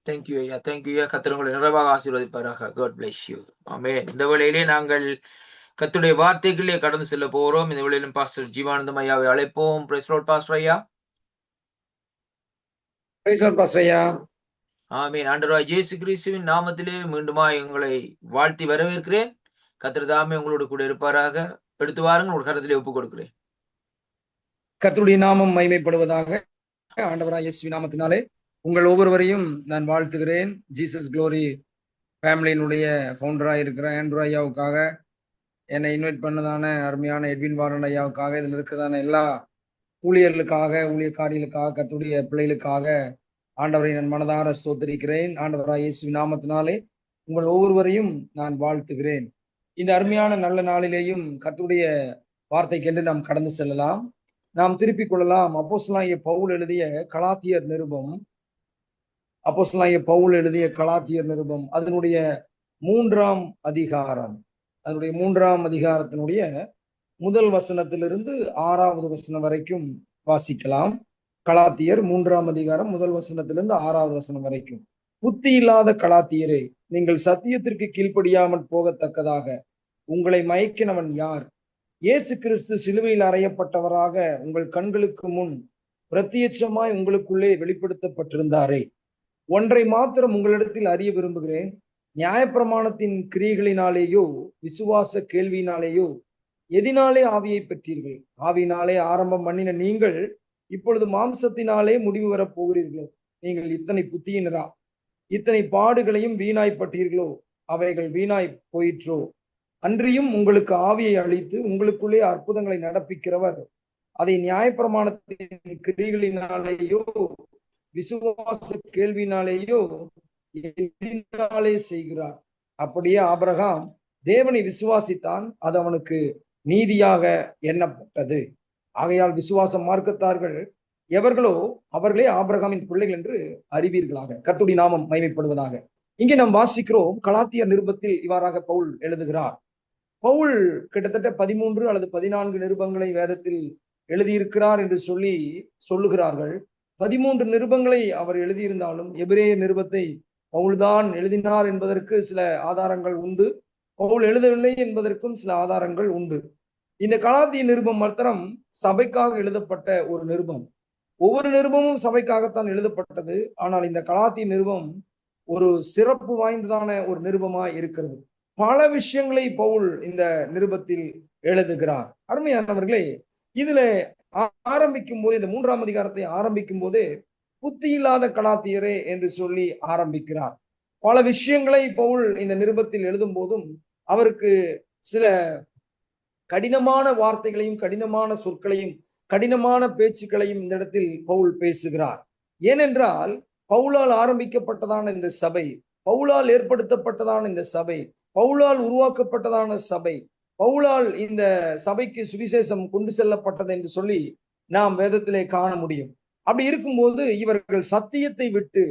Thank you ஐயா. தேங்க்யூ ஐயா. கர்த்தர் உங்களை நிறைவாக ஆசீர்வதிப்பாராக. God bless you. ஆமென். இந்த வேளையிலே நாங்கள் கர்த்தருடைய வார்த்தைகளே கடந்து செல்ல போகிறோம். இந்த வேளையிலும் பாஸ்டர் ஜீவானந்தம் ஐயாவை அழைப்போம். பிரைஸ் லார்ட் பாஸ்டர் ஐயா. பிரைஸ் லார்ட் பாஸ்டர் ஐயா. ஆமென். ஆண்டவராகிய இயேசு கிறிஸ்துவின் நாமத்திலே மீண்டுமாய் உங்களை வாழ்த்தி வரவேற்கிறேன். கர்த்தர் தாமே உங்களோடு கூட இருப்பாராக. எடுத்து வாருங்கள், உங்கள் கரத்திலே ஒப்புக் கொடுக்கிறேன். கர்த்தருடைய நாமம் மகிமைப்படுவதாக. ஆண்டவராகிய இயேசு நாமத்தினாலே உங்கள் ஒவ்வொருவரையும் நான் வாழ்த்துகிறேன். ஜீசஸ் க்ளோரி ஃபேமிலியினுடைய ஃபவுண்டராக இருக்கிற ஆண்ட்ரூ ஐயாவுக்காக, என்னை இன்வைட் பண்ணதான அருமையான எட்வின் வாரன் ஐயாவுக்காக, இதில் இருக்கிறதான எல்லா ஊழியர்களுக்காக, ஊழியக்காரிகளுக்காக, கர்த்தருடைய பிள்ளைகளுக்காக ஆண்டவரை நான் மனதார ஸ்தோத்திரிக்கிறேன். ஆண்டவராகிய இயேசு நாமத்தினாலே உங்கள் ஒவ்வொருவரையும் நான் வாழ்த்துகிறேன். இந்த அருமையான நல்ல நாளிலேயும் கர்த்தருடைய வார்த்தைக்கென்று நாம் கடந்து செல்லலாம். நாம் திருப்பிக் கொள்ளலாம். அப்போஸ்தலனாகிய பவுல் எழுதிய கலாத்தியர் நிருபம், அதனுடைய 3ஆம் அதிகாரம், அதனுடைய 3ஆம் அதிகாரத்தினுடைய முதல் வசனத்திலிருந்து 6வது வசனம் வரைக்கும் வாசிக்கலாம். கலாத்தியர் 3ஆம் அதிகாரம் முதல் வசனத்திலிருந்து 6வது வசனம் வரைக்கும். புத்தி இல்லாத கலாத்தியரே, நீங்கள் சத்தியத்திற்கு கீழ்ப்படியாமல் போகத்தக்கதாக உங்களை மயக்கினவன் யார்? இயேசு கிறிஸ்து சிலுவையில் அறையப்பட்டவராக உங்கள் கண்களுக்கு முன் பிரத்யட்சமாய் உங்களுக்குள்ளே வெளிப்படுத்தப்பட்டிருந்தாரே. ஒன்றை மாத்திரம் உங்களிடத்தில் அறிய விரும்புகிறேன். நியாயப்பிரமாணத்தின் கிரியைகளினாலேயோ விசுவாச கேள்வியினாலேயோ எதினாலே ஆவியை பெற்றீர்கள்? ஆவியினாலே ஆரம்பம் பண்ணின நீங்கள் இப்பொழுது மாம்சத்தினாலே முடிவு வரப் போகிறீர்களோ? நீங்கள் இத்தனை புத்தியினரா? இத்தனை பாடுகளையும் வீணாய்ப்பட்டீர்களோ? அவைகள் வீணாய் போயிற்றோ? அன்றியும் உங்களுக்கு ஆவியை அளித்து உங்களுக்குள்ளே அற்புதங்களை நடப்பிக்கிறவர் அதை நியாயப்பிரமாணத்தின் கிரியைகளினாலேயோ விசுவாச கேள்வினாலேயோ எதினாலே செய்கிறார்? அப்படியே ஆபிரகாம் தேவனை விசுவாசித்தான், அது அவனுக்கு நீதியாக எண்ணப்பட்டது. ஆகையால் விசுவாச மார்க்கத்தார்கள் எவர்களோ அவர்களே ஆபிரகாமின் பிள்ளைகள் என்று அறிவீர்களாக. கர்த்தருடைய நாமம் மகிமைப்படுவதாக. இங்கே நாம் வாசிக்கிறோம், கலாத்தியர் நிருபத்தில் இவ்வாறாக பவுல் எழுதுகிறார். பவுல் கிட்டத்தட்ட 13 அல்லது 14 நிருபங்களை வேதத்தில் எழுதியிருக்கிறார் என்று சொல்லுகிறார்கள். 13 நிருபங்களை அவர் எழுதியிருந்தாலும் எபிரேயர் நிருபத்தை பவுல்தான் எழுதினார் என்பதற்கு சில ஆதாரங்கள் உண்டு. பவுல் எழுதவில்லை என்பதற்கும் சில ஆதாரங்கள் உண்டு. இந்த கலாத்திய நிருபம் மாத்திரம் சபைக்காக எழுதப்பட்ட ஒரு நிருபம். ஒவ்வொரு நிருபமும் சபைக்காகத்தான் எழுதப்பட்டது. ஆனால் இந்த கலாத்திய நிருபம் ஒரு சிறப்பு வாய்ந்ததான ஒரு நிருபமாய் இருக்கிறது. பல விஷயங்களை பவுல் இந்த நிருபத்தில் எழுதுகிறார். அருமையானவர்களே, இதுல ஆரம்பிக்கும் போது, இந்த 3ஆம் அதிகாரத்தை ஆரம்பிக்கும் போதே புத்தி இல்லாத கலாத்தியரே என்று சொல்லி ஆரம்பிக்கிறார். பல விஷயங்களை பவுல் இந்த நிருபத்தில் எழுதும் போதும் அவருக்கு சில கடினமான வார்த்தைகளையும் கடினமான சொற்களையும் கடினமான பேச்சுக்களையும் இந்த இடத்தில் பவுல் பேசுகிறார். ஏனென்றால் பவுலால் ஆரம்பிக்கப்பட்டதான இந்த சபை, பவுலால் ஏற்படுத்தப்பட்டதான இந்த சபை, பவுலால் உருவாக்கப்பட்டதான சபை, பவுலால் இந்த சபைக்கு சுவிசேஷம் கொண்டு செல்லப்பட்டது என்று சொல்லி நாம் வேதத்திலே காண முடியும். அப்படி இருக்கும்போது இவர்கள் சத்தியத்தை விட்டு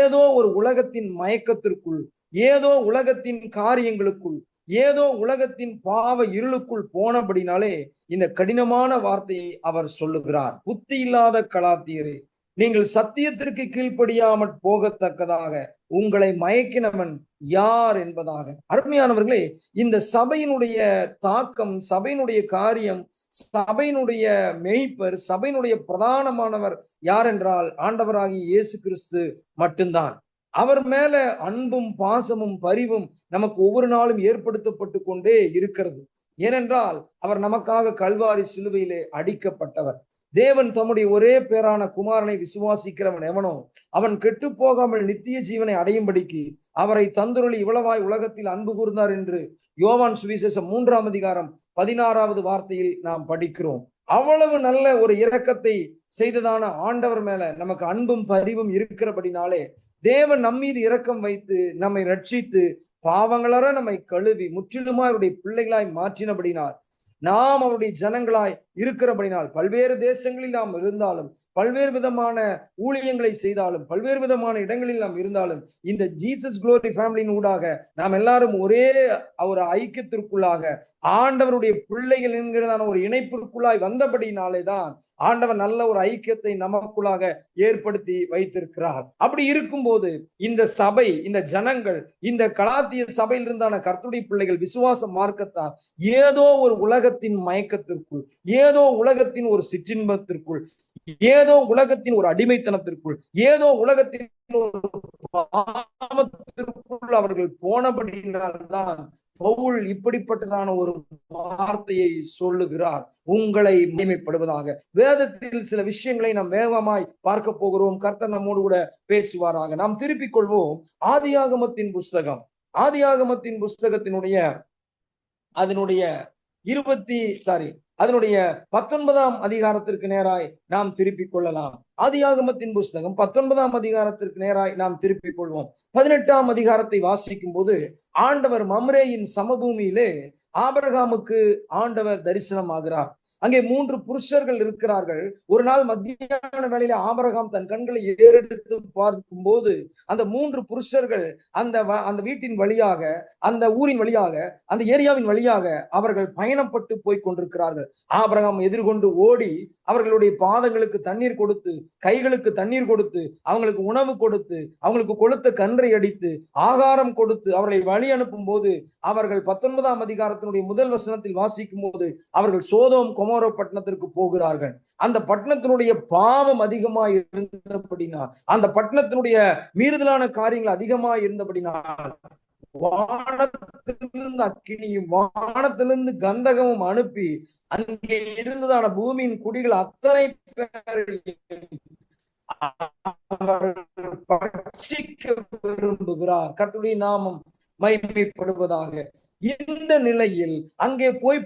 ஏதோ ஒரு உலகத்தின் மயக்கத்திற்குள், ஏதோ உலகத்தின் காரியங்களுக்குள், ஏதோ உலகத்தின் பாவ இருளுக்குள் போனபடினாலே இந்த கடினமான வார்த்தையை அவர் சொல்லுகிறார். புத்தி இல்லாத கலாத்தியரே, நீங்கள் சத்தியத்திற்கு கீழ்ப்படியாமல் போகத்தக்கதாக உங்களை மயக்கினவன் யார் என்பதாக. அருமையானவர்களே, இந்த சபையினுடைய தாக்கம், சபையினுடைய காரியம், சபையினுடைய மெய்ப்பர், சபையினுடைய பிரதானமானவர் யார் என்றால் ஆண்டவராகிய இயேசு கிறிஸ்து மட்டும்தான். அவர் மேல அன்பும் பாசமும் பரிவும் நமக்கு ஒவ்வொரு நாளும் ஏற்படுத்தப்பட்டு கொண்டே இருக்கிறது. ஏனென்றால் அவர் நமக்காக கல்வாரி சிலுவையிலே அடிக்கப்பட்டவர். தேவன் தம்முடைய ஒரே பேரான குமாரனை விசுவாசிக்கிறவன் எவனோ அவன் கெட்டு போகாமல் நித்திய ஜீவனை அடையும்படிக்கு அவரை தந்துருளி இவ்வளவாய் உலகத்தில் அன்பு கூர்ந்தார் என்று யோவான் சுவிசேஷம் 3ஆம் அதிகாரம் 16வது வார்த்தையில் நாம் படிக்கிறோம். அவ்வளவு நல்ல ஒரு இரக்கத்தை செய்ததான ஆண்டவர் மேல நமக்கு அன்பும் பரிவும் இருக்கிறபடினாலே தேவன் நம்மீது இரக்கம் வைத்து நம்மை ரட்சித்து பாவங்களற நம்மை கழுவி முற்றிலுமா அவருடைய பிள்ளைகளாய் மாற்றினபடினால், நாம் அவருடைய ஜனங்களாய் இருக்கிறபடினால், பல்வேறு தேசங்களில் நாம் இருந்தாலும், பல்வேறு விதமான ஊழியங்களை செய்தாலும், பல்வேறு விதமான இடங்களில் நாம் இருந்தாலும், இந்த ஜீசஸ் குளோரி ஃபேமிலியின் ஊடாக நாம் எல்லாரும் ஒரே ஒரு ஐக்கியத்திற்குள்ளாக ஆண்டவருடைய பிள்ளைகள் என்கிறதான ஒரு இணைப்பிற்குள்ளாய் வந்தபடினாலே தான் ஆண்டவர் நல்ல ஒரு ஐக்கியத்தை நமக்குள்ளாக ஏற்படுத்தி வைத்திருக்கிறார். அப்படி இருக்கும்போது இந்த சபை, இந்த ஜனங்கள், இந்த கலாத்திய சபையில் இருந்தான கர்த்தருடைய பிள்ளைகள் விசுவாச மார்க்கத்தால் ஏதோ ஒரு உலகத்தின் மயக்கத்திற்குள், ஏதோ உலகத்தின் ஒரு சிற்றின்பத்திற்குள், ஏதோ உலகத்தின் ஒரு அடிமைத்தனத்திற்குள், ஏதோ உலகத்தின் ஒரு பாவத்திற்குள் அவர்கள் போனபடியினால்தான் பவுல் இப்படிப்பட்டதான ஒரு வார்த்தையை சொல்லுகிறார், உங்களை மகிமைப்படுவதாக. வேதத்தில் சில விஷயங்களை நாம் வேகமாய் பார்க்க போகிறோம். கர்த்தர் நம்மோடு கூட பேசுவாராக. நாம் திருப்பிக் கொள்வோம் ஆதியாகமத்தின் புஸ்தகம். ஆதியாகமத்தின் புஸ்தகத்தினுடைய அதனுடைய 19ஆம் அதிகாரத்திற்கு நேராய் நாம் திருப்பிக் கொள்ளலாம். ஆதியாகமத்தின் புஸ்தகம் 19ஆம் அதிகாரத்திற்கு நேராய் நாம் திருப்பிக் கொள்வோம். 18ஆம் அதிகாரத்தை வாசிக்கும் போது ஆண்டவர் மம்ரேயின் சமபூமியிலே ஆபிரகாமுக்கு ஆண்டவர் தரிசனம் ஆகிறார். அங்கே 3 புருஷர்கள் இருக்கிறார்கள். ஒரு நாள் மத்தியான வேளையில ஆபிரகாம் தன் கண்களை ஏறெடுத்து பார்க்கும் போது அந்த 3 புருஷர்கள் அந்த வீட்டின் வழியாக, அந்த ஊரின் வழியாக, அந்த ஏரியாவின் வழியாக அவர்கள் பயணப்பட்டு போய் கொண்டிருக்கிறார்கள். ஆபிரகாம் எதிர்கொண்டு ஓடி அவர்களுடைய பாதங்களுக்கு தண்ணீர் கொடுத்து, கைகளுக்கு தண்ணீர் கொடுத்து, அவங்களுக்கு உணவு கொடுத்து, அவங்களுக்கு கொளுத்த கன்றை அடித்து, ஆகாரம் கொடுத்து அவர்களை வழி அனுப்பும் போது அவர்கள் 19ஆம் அதிகாரத்தினுடைய முதல் வசனத்தில் வாசிக்கும் போது அவர்கள் சோதோம் கொமோரா பட்டணத்திற்கு போகிறார்கள். அந்த பட்டணத்தினுடைய பாவம் அதிகமாக இருந்தபடினால், அந்த பட்டணத்தினுடைய மீறுதலான காரியங்கள் அதிகமாக இருந்தபடினால் வானத்திலிருந்து அக்கினியும் வானத்திலிருந்து கந்தகமும் அனுப்பி அங்கே இருந்ததான பூமியின் குடிகள் அத்தனை பேரையும் பட்சிக்க விரும்புகிறார். கர்த்தருடைய நாமம் மகிமைப்படுவதாக. இந்த நிலையில் அங்கே போய்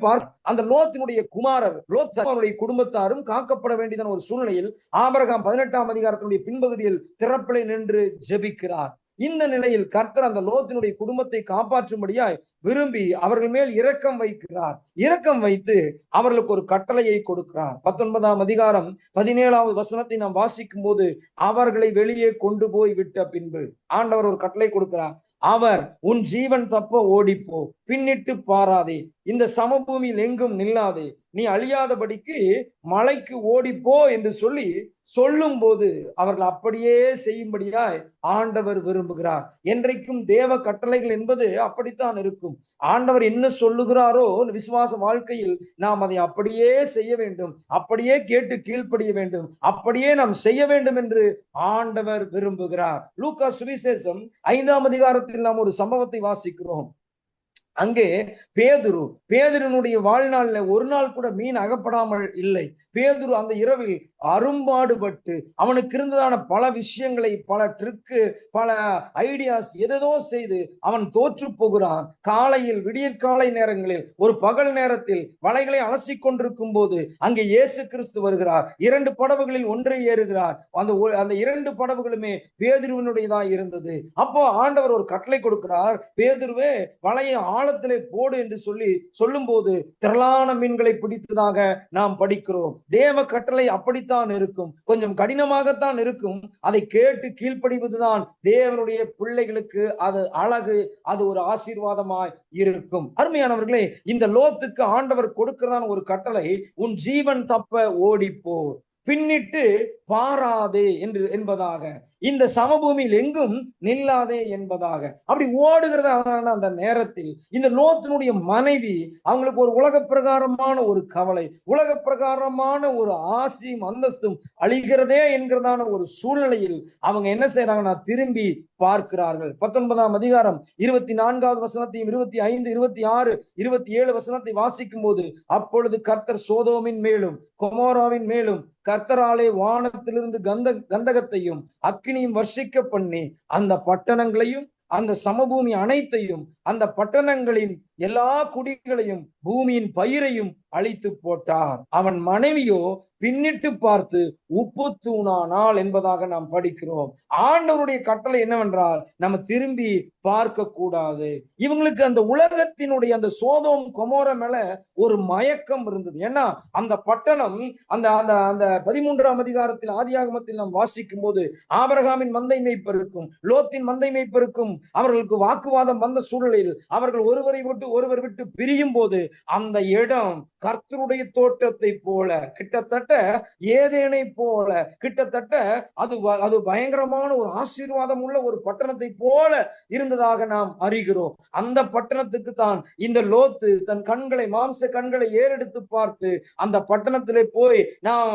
அந்த லோத்தினுடைய குமாரர், லோத் அவனுடைய குடும்பத்தாரும் காக்கப்பட வேண்டியதான ஒரு சூழ்நிலையில் ஆபிரகாம் 18ஆம் அதிகாரத்தினுடைய பின்பகுதியில் திறப்பிலை நின்று ஜெபிக்கிறார். இந்த நிலையில் கர்த்தர் அந்த லோத்தினுடைய குடும்பத்தை காப்பாற்றும்படியாய் விரும்பி அவர்கள் மேல் இரக்கம் வைக்கிறார். இரக்கம் வைத்து அவர்களுக்கு ஒரு கட்டளையை கொடுக்கிறார். 19ஆம் அதிகாரம் 17வது வசனத்தை நாம் வாசிக்கும் போது அவர்களை வெளியே கொண்டு போய் விட்ட பின்பு ஆண்டவர் ஒரு கட்டளை கொடுக்கிறார். அவர், உன் ஜீவன் தப்ப ஓடிப்போ, பின்னிட்டு பாராதே, இந்த சமபூமியில் எங்கும் நில்லாதே, நீ அழியாதபடிக்கு மலைக்கு ஓடிப்போ என்று சொல்லும் போது அவர்கள் அப்படியே செய்யும்படியாய் ஆண்டவர் விரும்புகிறார். என்றைக்கும் தேவ கட்டளைகள் என்பது அப்படித்தான் இருக்கும். ஆண்டவர் என்ன சொல்லுகிறாரோ விசுவாச வாழ்க்கையில் நாம் அதை அப்படியே செய்ய வேண்டும், அப்படியே கேட்டு கீழ்ப்படிய வேண்டும், அப்படியே நாம் செய்ய வேண்டும் என்று ஆண்டவர் விரும்புகிறார். லூக்கா சுவிசேஷம் 5ஆம் அதிகாரத்தில் நாம் ஒரு சம்பவத்தை வாசிக்கிறோம். அங்கே பேதுருனுடைய வாழ்நாள்ல ஒரு நாள் கூட மீன் அகப்படாமல் இல்லை. பேதுரு அந்த இரவில் அரும்பாடுபட்டு அவனுக்கு இருந்ததான பல விஷயங்களை, பல ட்ரிக்கு, பல ஐடியாஸ் எதோ செய்து அவன் தோற்று போகிறான். காலையில் விடியற்காலை நேரங்களில் ஒரு பகல் நேரத்தில் வலைகளை அலசி கொண்டிருக்கும் போது அங்கே இயேசு கிறிஸ்து வருகிறார். 2 படகுகளில் ஒன்றை ஏறுகிறார். அந்த 2 படகுகளுமே பேதுருவினுடையதான் இருந்தது. அப்போ ஆண்டவர் ஒரு கட்டளை கொடுக்கிறார், பேதுருவே வலையை ஆழத்திலே போடு என்று சொல்லும் போது திரளான மீன்களை பிடித்ததாக நாம் படிக்கிறோம். தேவ கட்டளை அப்படித்தான் இருக்கும், கொஞ்சம் கடினமாகத்தான் இருக்கும். அதை கேட்டு கீழ்ப்படிவதுதான் தேவனுடைய பிள்ளைகளுக்கு அது அழகு, அது ஒரு ஆசீர்வாதமாய் இருக்கும். அருமையானவர்களே, இந்த லோத்துக்கு ஆண்டவர் கொடுக்கிறதான ஒரு கட்டளை, உன் ஜீவன் தப்ப ஓடிப்போ, பின்னிட்டு பாராதே என்பதாக, இந்த சமபூமியில் எங்கும் நில்லாதே என்பதாக. அப்படி ஓடுகிறதான அந்த நேரத்தில் இந்த லோத்தினுடைய மனைவி, அவங்களுக்கு ஒரு உலக பிரகாரமான ஒரு கவலை, உலக பிரகாரமான ஒரு ஆசையும் அந்தஸ்தும் அழிகிறதே என்கிறதான ஒரு சூழ்நிலையில் அவங்க என்ன செய்யறாங்கன்னா, திரும்பி பார்க்கிறார்கள். 19ஆம் அதிகாரம் 24வது வசனத்தையும் 25, 26, 27 வசனத்தை வாசிக்கும் போது, அப்பொழுது கர்த்தர் சோதோமின் மேலும் கொமோராவின் மேலும் கர்த்தராலே வானத்திலிருந்து கந்தகத்தையும் அக்கினியும் வர்ஷிக்க பண்ணி அந்த பட்டணங்களையும் அந்த சமபூமி அனைத்தையும் அந்த பட்டணங்களின் எல்லா குடிகளையும் பூமியின் பயிரையும் அழித்து போட்டார். அவன் மனைவியோ பின்னிட்டு பார்த்து உப்பு தூணானாள் என்பதாக நாம் படிக்கிறோம். ஆண்டவருடைய கட்டளை என்னவென்றால், நம்ம திரும்பி பார்க்க கூடாது. இவங்களுக்கு அந்த உலகத்தினுடைய அந்த சோதோம் கொமோரா மேல ஒரு மயக்கம் இருந்தது. ஏன்னா அந்த பட்டணம் அந்த அந்த அந்த 13ஆம் அதிகாரத்தில் ஆதியாகமத்தில் நாம் வாசிக்கும் போது, ஆபிரகாமின் மந்தை மேய்ப்பருக்கும் லோத்தின் மந்தை மேய்ப்பருக்கும் அவர்களுக்கு வாக்குவாதம் வந்த சூழலில் அவர்கள் ஒருவர் விட்டு பிரியும் போது அந்த இடம் கர்த்தருடைய தோட்டத்தை போல, கிட்டத்தட்ட ஏதேனை போல, கிட்டத்தட்ட அது பயங்கரமான ஒரு ஆசீர்வாதம் உள்ள ஒரு பட்டணத்தை போல இருந்ததாக நாம் அறிகிறோம். அந்த பட்டணத்துக்கு தான் இந்த லோத்து தன் கண்களை, மாம்ச கண்களை ஏறெடுத்து பார்த்து அந்த பட்டணத்திலே போய் நாம்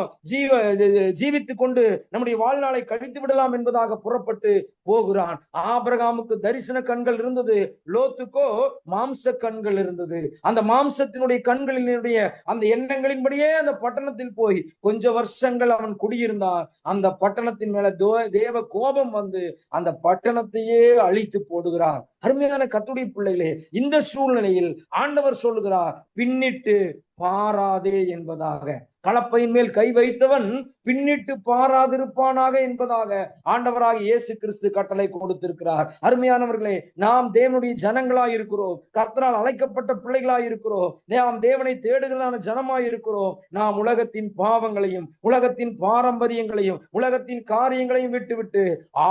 ஜீவித்துக் கொண்டு நம்முடைய வாழ்நாளை கழித்து விடலாம் என்பதாக புறப்பட்டு போகிறான். ஆபிரகாமுக்கு தரிசன கண்கள் இருந்தது, லோத்துக்கோ மாம்ச கண்கள் இருந்தது. அந்த மாம்சத்தினுடைய கண்களினுடைய அந்த எண்ணங்களின்படியே அந்த பட்டணத்தில் போய் கொஞ்ச வருஷங்கள் அவன் குடியிருந்தான். அந்த பட்டணத்தின் மேல தேவ கோபம் வந்து அந்த பட்டணத்தையே அழித்து போடுகிறார். அருமையான கர்த்தருடைய பிள்ளைகளே, இந்த சூழ்நிலையில் ஆண்டவர் சொல்லுகிறார், பின்னிட்டு பாராதே என்பதாக. கலப்பையின் மேல் கை வைத்தவன் பின்னிட்டு பாராதிருப்பானாக என்பதாக ஆண்டவராக இயேசு கிறிஸ்து கட்டளை கொடுத்திருக்கிறார். அருமையானவர்களே, நாம் தேவனுடைய ஜனங்களாய் இருக்கிறோம், கர்த்தரால் அழைக்கப்பட்ட பிள்ளைகளாய் இருக்கிறோம், நாம் தேவனை தேடுகிறதான ஜனமாய் இருக்கிறோம். நாம் உலகத்தின் பாவங்களையும் உலகத்தின் பாரம்பரியங்களையும் உலகத்தின் காரியங்களையும் விட்டுவிட்டு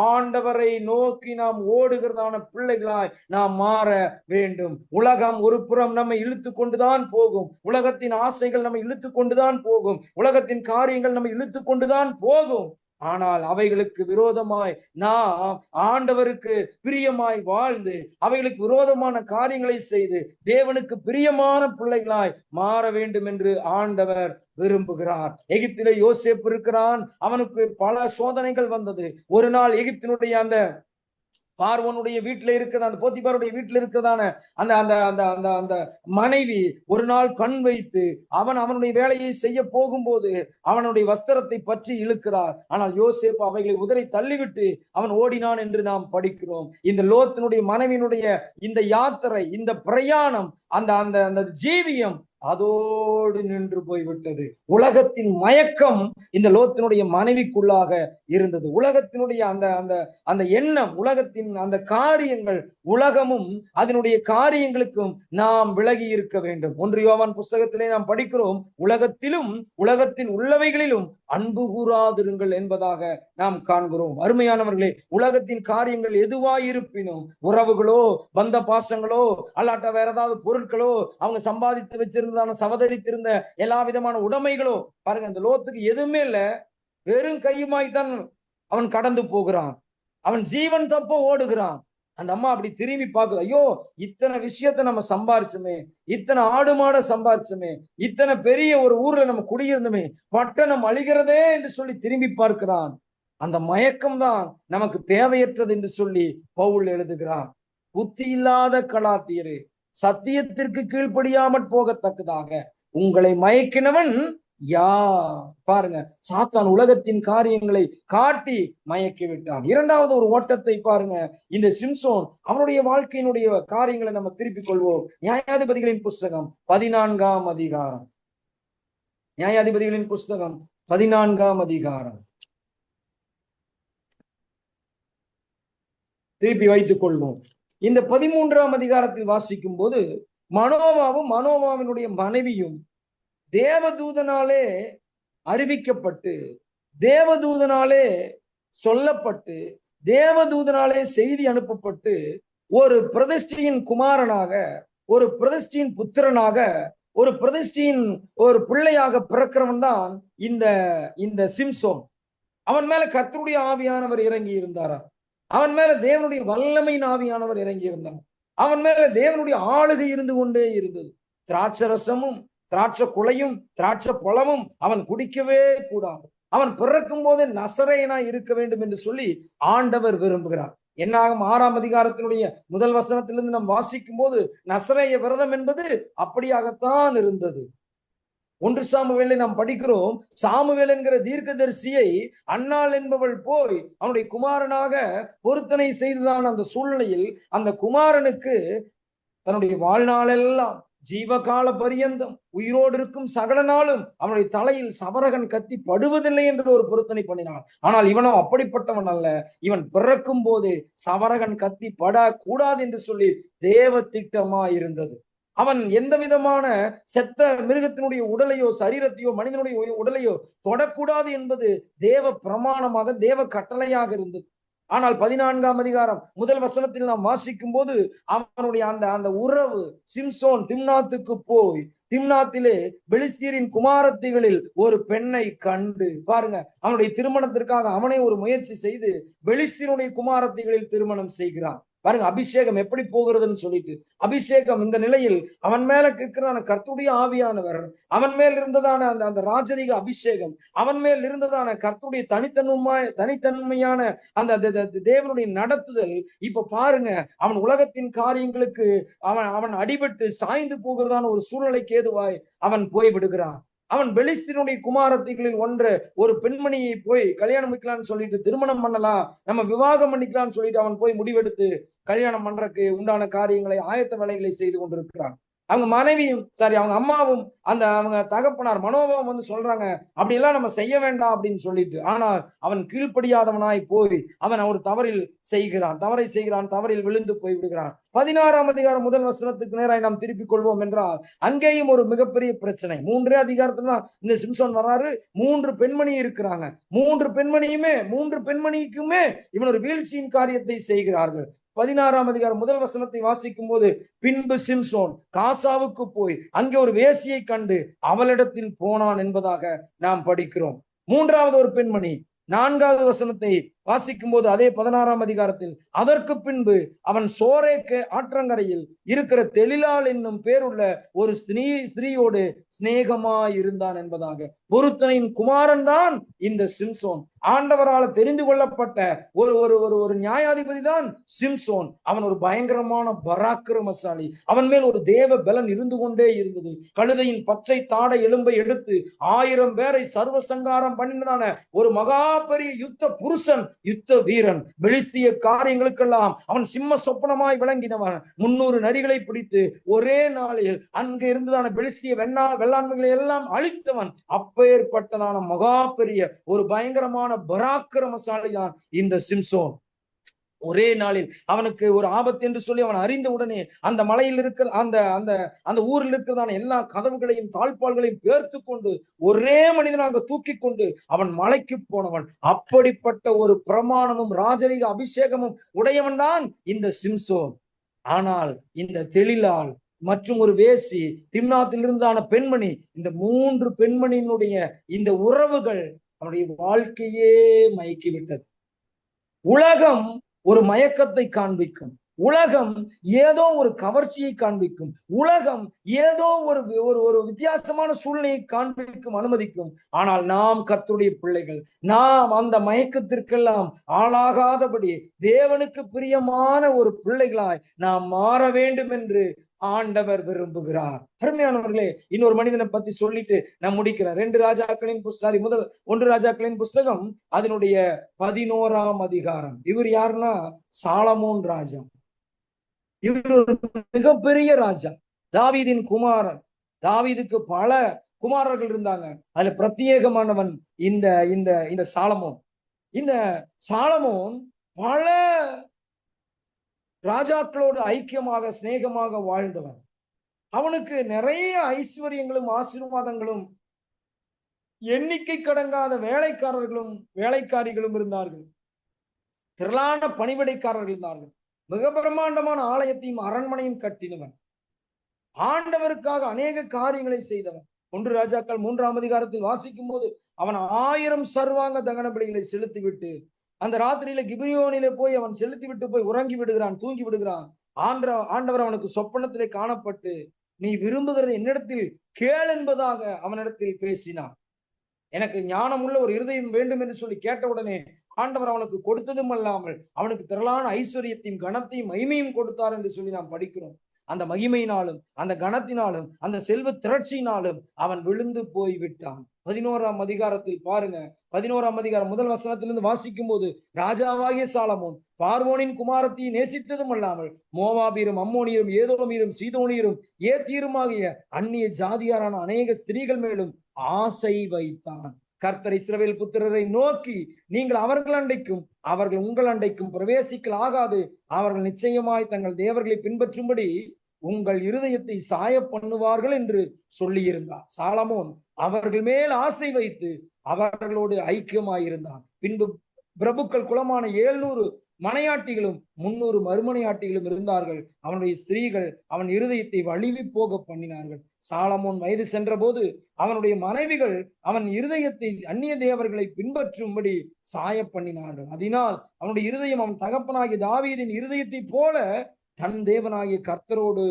ஆண்டவரை நோக்கி நாம் ஓடுகிறதான பிள்ளைகளாய் நாம் மாற வேண்டும். உலகம் ஒரு புறம் நம்மை இழுத்து கொண்டுதான் போகும், உலகத்தின் ஆசைகள் நம்மை இழுத்து கொண்டுதான் போகும், உலகத்தின் காரியங்கள் நம்மை இழுத்து கொண்டுதான் போகும். ஆனால் அவைகளுக்கு விரோதமாய் நாம் ஆண்டவருக்கு பிரியமாய் வாழ்ந்து அவைகளுக்கு விரோதமான காரியங்களை செய்து தேவனுக்கு பிரியமான பிள்ளைகளாய் மாற வேண்டும் என்று ஆண்டவர் விரும்புகிறார். எகிப்திலே யோசேப்பு இருக்கிறான், அவனுக்கு பல சோதனைகள் வந்தது. ஒரு நாள் எகிப்தினுடைய அந்த பார்வோனுடைய வீட்டுல இருக்கிற அந்த போத்திபாருடைய வீட்டுல இருக்கிறதான அந்த அந்த அந்த அந்த அந்த மனைவி ஒரு நாள் கண் வைத்து அவனுடைய வேலையை செய்ய போகும்போது அவனுடைய வஸ்திரத்தை பற்றி இழுக்கிறார். ஆனால் யோசேப்பு அவைகளை உதறி தள்ளிவிட்டு அவன் ஓடினான் என்று நாம் படிக்கிறோம். இந்த லோத்தினுடைய மனைவியினுடைய இந்த யாத்திரை, இந்த பிரயாணம், அந்த அந்த அந்த ஜீவியம் அதோடு நின்று போய்விட்டது. உலகத்தின் மயக்கம் இந்த லோத்தினுடைய மனைவிக்குள்ளாக இருந்தது. உலகத்தினுடைய அந்த அந்த அந்த எண்ணம், உலகத்தின் அந்த காரியங்கள், உலகமும் அதனுடைய காரியங்களுக்கும் நாம் விலகி இருக்க வேண்டும். 1 யோவான் புஸ்தகத்திலே நாம் படிக்கிறோம், உலகத்திலும் உலகத்தில் உள்ளவைகளிலும் அன்பு கூறாதிருங்கள் என்பதாக நாம் காண்கிறோம். அருமையானவர்களே, உலகத்தின் காரியங்கள் எதுவாயிருப்பினும், உறவுகளோ பந்த பாசங்களோ அல்லாட்ட வேற ஏதாவது பொருட்களோ, அவங்க சம்பாதித்து வச்சிருந்த சவதரித்திருந்த எல்லா விதமான உடைமைகளோ, பாருங்க அந்த லோத்துக்கு எதுவுமே இல்ல, வெறும் கையுமாய்த்தான் அவன் கடந்து போகிறான். அவன் ஜீவன் தப்ப ஓடுகிறான். அந்த அம்மா அப்படி திரும்பி பார்க்குது, ஐயோ இத்தனை விஷயத்த நம்ம சம்பாரிச்சோமே, இத்தனை ஆடு மாட சம்பாரிச்சோமே, இத்தனை பெரிய ஒரு ஊர்ல நம்ம குடியிருந்தோமே, பட்டணம் அழிகிறதே என்று சொல்லி திரும்பி பார்க்கிறான். அந்த மயக்கம் தான் நமக்கு தேவையற்றது என்று சொல்லி பவுல் எழுதுகிறார். புத்தி இல்லாத கலாத்தியரே, சத்தியத்திற்கு கீழ்ப்படியாமற் போகத்தக்கதாக உங்களை மயக்கினவன் யார்? பாருங்க, சாத்தான் உலகத்தின் காரியங்களை காட்டி மயக்கி விட்டான். இரண்டாவது ஒரு ஓட்டத்தை பாருங்க, இந்த சிம்சோன் அவனுடைய வாழ்க்கையினுடைய காரியங்களை நம்ம திருப்பிக் கொள்வோம். நியாயாதிபதிகளின் புஸ்தகம் 14ஆம் அதிகாரம். நியாயாதிபதிகளின் புஸ்தகம் 14ஆம் அதிகாரம் திருப்பி வைத்துக் கொள்வோம். இந்த 13ஆம் அதிகாரத்தில் வாசிக்கும் போது மனோவாவினுடைய மனைவியும் தேவதூதனாலே அறிவிக்கப்பட்டு, தேவதூதனாலே சொல்லப்பட்டு, தேவதூதனாலே செய்தி அனுப்பப்பட்டு ஒரு பிரதிஷ்டையின் குமாரனாக, ஒரு பிரதிஷ்டையின் புத்திரனாக, ஒரு பிரதிஷ்டையின் ஒரு பிள்ளையாக பிறக்கிறவன் தான் இந்த சிம்சோன். அவன் மேல கர்த்தருடைய ஆவியானவர் இறங்கி இருந்தாரா? அவன் மேல தேவனுடைய வல்லமையின் ஆவியானவர் இறங்கி இருந்தார். அவன் மேல தேவனுடைய ஆளுகை இருந்து கொண்டே இருந்தது. திராட்சரசமும் திராட்சை குலையும் திராட்சை பழமும் அவன் குடிக்கவே கூடாது. அவன் பிறக்கும் போதே நசரேயனா இருக்க வேண்டும் என்று சொல்லி ஆண்டவர் விரும்புகிறார். என்னாகும் 6ஆம் அதிகாரத்தினுடைய முதல் வசனத்திலிருந்து நாம் வாசிக்கும் போது நசரேய விரதம் என்பது அப்படியாகத்தான் இருந்தது. 1 சாமுவேலை நாம் படிக்கிறோம். சாமுவேல் என்கிற தீர்க்கதரிசியை அன்னாள் என்பவள் போய் அவனுடைய குமாரனாக பொருத்தனை செய்துதான் அந்த சூழ்நிலையில் அந்த குமாரனுக்கு தன்னுடைய வாழ்நாளெல்லாம் ஜீவகால பரியந்தம் உயிரோடு இருக்கும் சகல நாளும் அவனுடைய தலையில் சவரகன் கத்தி படுவதில்லை என்று ஒரு பொருத்தனை பண்ணினான். ஆனால் இவனோ அப்படிப்பட்டவன் அல்ல. இவன் பிறக்கும் போதே சவரகன் கத்தி பட கூடாது என்று சொல்லி தேவ திட்டமா இருந்தது. அவன் எந்த விதமான செத்த மிருகத்தினுடைய உடலையோ சரீரத்தையோ மனிதனுடைய உடலையோ தொடக்கூடாது என்பது தேவ பிரமாணமாக தேவ கட்டளையாக இருந்தது. ஆனால் 14ஆம் அதிகாரம் முதல் வசனத்தில் நாம் வாசிக்கும் போது அவனுடைய அந்த உறவு சிம்சோன் திம்னாத்துக்கு போய் திம்னாத்திலே பெலிஸ்தீரின் குமாரத்திகளில் ஒரு பெண்ணை கண்டு, பாருங்க, அவனுடைய திருமணத்திற்காக அவனை ஒரு முயற்சி செய்து பெலிஸ்தீனுடைய குமாரத்திகளில் திருமணம் செய்கிறான். பாருங்க அபிஷேகம் எப்படி போகிறதுன்னு சொல்லிட்டு, அபிஷேகம் இந்த நிலையில் அவன் மேல இருக்கிறதான கர்த்தருடைய ஆவியானவர், அவன் மேல் இருந்ததான அந்த ராஜரீக அபிஷேகம், அவன் மேல் இருந்ததான கர்த்தருடைய தனித்தன்மையான அந்த தேவனுடைய நடத்துதல். இப்ப பாருங்க, அவன் உலகத்தின் காரியங்களுக்கு அவன் அடிபட்டு சாய்ந்து போகிறதான ஒரு சூழ்நிலைக்கு ஏதுவாய் அவன் போய் விடுகிறான். அவன் பெலிஸ்தீனுடைய குமாரத்திகளில் ஒரு பெண்மணியை போய் கல்யாணம் பண்ணிக்கலாம்னு சொல்லிட்டு திருமணம் பண்ணலாம், நம்ம விவாகம் பண்ணிக்கலாம்னு சொல்லிட்டு அவன் போய் முடிவெடுத்து கல்யாணம் பண்றதுக்கு உண்டான காரியங்களை ஆயத்த வேலைகளை செய்து கொண்டிருக்கிறான். அவங்க மனைவியும் அவங்க அம்மாவும் அவங்க தகப்பனார் மனோபாவம் வந்து சொல்றாங்க, அப்படியெல்லாம் நம்ம செய்ய வேண்டாம் அப்படின்னு சொல்லிட்டு. ஆனால் அவன் கீழ்ப்படியாதவனாய் போய் அவன் ஒரு தவறை செய்கிறான், தவறில் விழுந்து போய் விடுகிறான். 16ஆம் அதிகாரம் முதல் வசனத்துக்கு நேராக நாம் திருப்பிக் கொள்வோம் என்றால் அங்கேயும் ஒரு மிகப்பெரிய பிரச்சனை. 3 அதிகாரத்துல தான் இந்த சிம்சோன் வர்றாரு. 3 பெண்மணி இருக்கிறாங்க. 3 பெண்மணிக்குமே இவன் ஒரு வீழ்ச்சியின் காரியத்தை செய்கிறார்கள். 16ஆம் அதிகாரம் முதல் வசனத்தை வாசிக்கும் போது, பின்பு சிம்சோன் காசாவுக்கு போய் அங்கே ஒரு வேசியை கண்டு அவளிடத்தில் போனான் என்பதாக நாம் படிக்கிறோம். 3வது ஒரு பெண்மணி. 4வது வசனத்தை வாசிக்கும் போது அதே 16ஆம் அதிகாரத்தில், அதற்கு பின்பு அவன் சோரேக்கு ஆற்றங்கரையில் இருக்கிற தெலிலாள் என்னும் பேருள்ள ஒரு ஸ்திரீயோடு சிநேகமாய் இருந்தான் என்பதாக. பொருத்தனின் குமாரன் தான் இந்த சிம்சோன். ஆண்டவரால் தெரிந்து கொள்ளப்பட்ட ஒரு நியாயாதிபதி தான் சிம்சோன். அவன் ஒரு பயங்கரமான பராக்கிரமசாலி. அவன் மேல் ஒரு தேவ பலன் இருந்து கொண்டே இருந்தது. கழுதையின் பச்சை தாடை எலும்பை எடுத்து 1000 பேரை சர்வசங்காரம் பண்ணினதான ஒரு மகா பெரிய யுத்த புருஷன், யுத்த வீரன். பெலிஸ்திய காரியங்களுக்கெல்லாம் அவன் சிம்ம சொப்பனமாய் விளங்கினவன். 300 நரிகளை பிடித்து ஒரே நாளில் அங்கு இருந்ததான பெலிஸ்திய வெள்ளாண்மைகளை எல்லாம் அழித்தவன். அப்பேற்பட்டதான மகா பெரிய ஒரு பயங்கரமான பராக்கிரமசாலிதான் இந்த சிம்சோன். ஒரே நாளில் அவனுக்கு ஒரு ஆபத்து என்று சொல்லி அவன் அறிந்த உடனே அந்த மலையில் இருக்கிற அந்த ஊரில் இருக்கிறதான எல்லா கதவுகளையும் தாழ்பால்களையும் பேர்த்து கொண்டு ஒரே மனிதனாக தூக்கி கொண்டு அவன் மலைக்கு போனவன். அப்படிப்பட்ட ஒரு பிரமாணமும் ராஜரீக அபிஷேகமும் உடையவன் தான் இந்த சிம்சோன். ஆனால் இந்த தெலிலாள் மற்றும் ஒரு வேசி, திம்னாத்தில் இருந்தான பெண்மணி, இந்த 3 பெண்மணியினுடைய இந்த உறவுகள் அவனுடைய வாழ்க்கையே மயக்கிவிட்டது. உலகம் ஒரு மயக்கத்தை காண்பிக்கும். உலகம் ஏதோ ஒரு கவர்ச்சியை காண்பிக்கும். உலகம் ஏதோ ஒரு வித்தியாசமான சூழ்நிலையை காண்பிக்கும், அனுமதிக்கும். ஆனால் நாம் கர்த்தருடைய பிள்ளைகள், நாம் அந்த மயக்கத்திற்கெல்லாம் ஆளாகாதபடி தேவனுக்கு பிரியமான ஒரு பிள்ளைகளாய் நாம் மாற வேண்டும் என்று ஆண்டவர் விரும்புகிறார். அருமையானவர்களே, இன்னொரு மனிதனை பத்தி சொல்லிட்டு நான் முடிக்கிறேன். 1 ராஜாக்களின் புஸ்தகம் அதனுடைய 11ஆம் அதிகாரம். இவர் யாருன்னா சாலமோன் ராஜா. இவர் ஒரு மிகப்பெரிய ராஜா, தாவீதின் குமாரன். தாவீதுக்கு பல குமாரர்கள் இருந்தாங்க. அதுல பிரத்யேகமானவன் இந்த இந்த இந்த சாலமோன். இந்த சாலமோன் பல ராஜாக்களோடு ஐக்கியமாக சிநேகமாக வாழ்ந்தவன். அவனுக்கு நிறைய ஐஸ்வர்யங்களும் ஆசீர்வாதங்களும் எண்ணிக்கை கடங்காத வேலைக்காரர்களும் வேலைக்காரிகளும் இருந்தார்கள். திரளான பணிவிடைக்காரர்கள் இருந்தார்கள். மிக பிரம்மாண்டமான ஆலயத்தையும் அரண்மனையும் கட்டினவன். ஆண்டவருக்காக அநேக காரியங்களை செய்தவன். 1 ராஜாக்கள் 3ஆம் அதிகாரத்தில் வாசிக்கும் போது அவன் 1000 சர்வாங்க தகன பலிகளை செலுத்திவிட்டு அந்த ராத்திரியில கிபியோனிலே போய் அவன் செலுத்திவிட்டு போய் உறங்கி விடுகிறான், தூங்கி விடுகிறான். ஆண்டவர் அவனுக்கு சொப்பனத்திலே காணப்பட்டு, நீ விரும்புகிறது என்னிடத்தில் கேள் என்பதாக அவனிடத்தில் பேசினார். எனக்கு ஞானம் உள்ள ஒரு இருதயம் வேண்டும் என்று சொல்லி கேட்டவுடனே ஆண்டவர் அவனுக்கு கொடுத்ததும் அல்லாமல் அவனுக்கு திரளான ஐஸ்வர்யத்தையும் கனத்தையும் மகிமையும் கொடுத்தார் என்று சொல்லி நாம் படிக்கிறோம். அந்த மகிமையினாலும் அந்த கனத்தினாலும் அந்த செல்வ திரட்சியினாலும் அவன் விழுந்து போய் விட்டான். 11ஆம் அதிகாரத்தில் பாருங்க, 11ஆம் அதிகாரம் முதல் வசனத்திலிருந்து வாசிக்கும் போது, ராஜாவாகிய சாலமோன் பார்வோனின் குமாரத்தை நேசித்ததும் அல்லாமல் மோவாபியரும் அம்மோனியரும் ஏதோமியரும் சீதோனியரும் ஏத்தியருமாகிய அந்நிய ஜாதியாரான அநேக ஸ்திரீகள் மேலும் ஆசை வைத்தான். கர்த்தர் இஸ்ரவேல் புத்திரரை நோக்கி, நீங்கள் அவர்கள் அண்டைக்கும் அவர்கள் உங்கள் அண்டைக்கும் பிரவேசிக்கலாகாது. அவர்கள் நிச்சயமாய் தங்கள் தேவர்களை பின்பற்றும்படி உங்கள் இருதயத்தை சாய பண்ணுவார்கள் என்று சொல்லியிருந்தார். சாலமோன் அவர்கள் மேல் ஆசை வைத்து அவர்களோடு ஐக்கியமாயிருந்தான். பின்பு பிரபுக்கள் குலமான 700 மனையாட்டிகளும் 300 மறுமனையாட்டிகளும் இருந்தார்கள். அவனுடைய ஸ்திரீகள் அவன் இருதயத்தை வலிவி போக பண்ணினார்கள். சாலமோன் வயது சென்ற போது அவனுடைய மனைவிகள் அவன் இருதயத்தை அந்நிய தேவர்களை பின்பற்றும்படி சாய பண்ணினார்கள். அதனால் அவனுடைய இருதயம் அவன் தகப்பனாகிய தாவீதின் இருதயத்தை போல தன் தேவனாகிய கர்த்தரோடு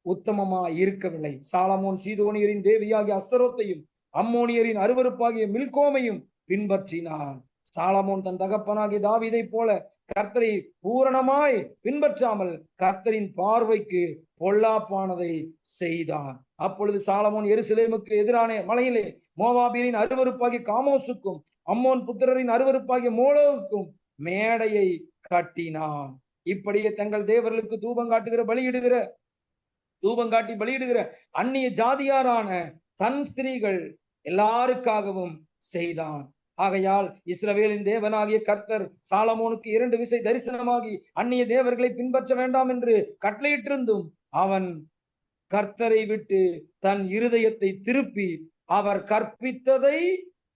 உத்தமமாய் இருக்கவில்லை. சாலமோன் சீதோனியரின் தேவியாகிய அஸ்தரோத்தையும் அம்மோனியரின் அருவருப்பாகிய மில்கோமையும் பின்பற்றினான். சாலமோன் தன் தகப்பனாகிய தாவீதை போல கர்த்தரை பூரணமாய் பின்பற்றாமல் கர்த்தரின் பார்வைக்கு பொல்லாப்பானதை செய்தான். அப்பொழுது சாலமோன் எருசலேமுக்கு எதிரான மலையிலே மோவாபியரின் அருவருப்பாகிய காமோசுக்கும் அம்மோன் புத்திரரின் அருவருப்பாகிய மோலோவுக்கும் மேடையை கட்டினான். இப்படியே தங்கள் தேவர்களுக்கு தூபம் காட்டி பலியிடுகிற அந்நிய ஜாதியாரான தன் ஸ்திரீகள் எல்லாருக்காகவும் செய்தான். ஆகையால் இஸ்ரவேலின் தேவனாகிய கர்த்தர் சாலமோனுக்கு 2 விசை தரிசனமாகி அந்நிய தேவர்களை பின்பற்ற வேண்டாம் என்று கட்டளையிட்டிருந்தும் அவன் கர்த்தரை விட்டு தன் இருதயத்தை திருப்பி அவர் கற்பித்ததை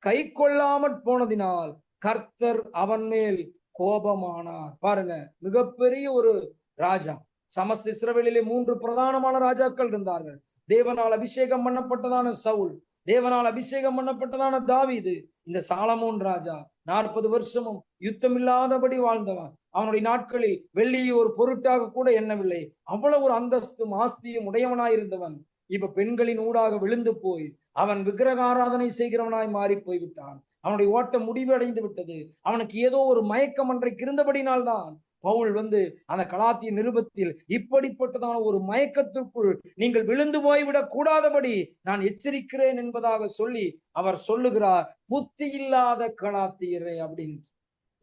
கை கொள்ளாமற் போனதினால் கர்த்தர் அவன் மேல் கோபமானார். பாருங்க, மிகப்பெரிய ஒரு ராஜா. சமஸ்த இஸ்ரவேலிலே 3 பிரதானமான ராஜாக்கள் இருந்தார்கள். தேவனால் அபிஷேகம் பண்ணப்பட்டதான சவுல், தேவனால் அபிஷேகம் பண்ணப்பட்டதான தாவீது. இந்த சாலமோன் ராஜா 40 வருஷமும் யுத்தம் இல்லாதபடி வாழ்ந்தவன். அவனுடைய நாட்களில் வெள்ளியை ஒரு பொருட்டாக கூட எண்ணவில்லை. அவ்வளவு ஒரு அந்தஸ்தும் ஆஸ்தியும் உடையவனாயிருந்தவன் இப்ப பெண்களின் ஊடாக விழுந்து போய் அவன் விக்கிரக ஆராதனை செய்கிறவனாய் மாறி போய்விட்டான். அவனுடைய ஓட்டம் முடிவடைந்து விட்டது. அவனுக்கு ஏதோ ஒரு மயக்கம் அன்றைக்கு இருந்தபடினால்தான் பவுல் அந்த கலாத்திய நிருபத்தில் இப்படிப்பட்டதான ஒரு மயக்கத்திற்குள் நீங்கள் விழுந்து போய்விடக் கூடாதபடி நான் எச்சரிக்கிறேன் என்பதாக சொல்லி அவர் சொல்லுகிறார், புத்தி இல்லாத கலாத்தியரே அப்படின்னு.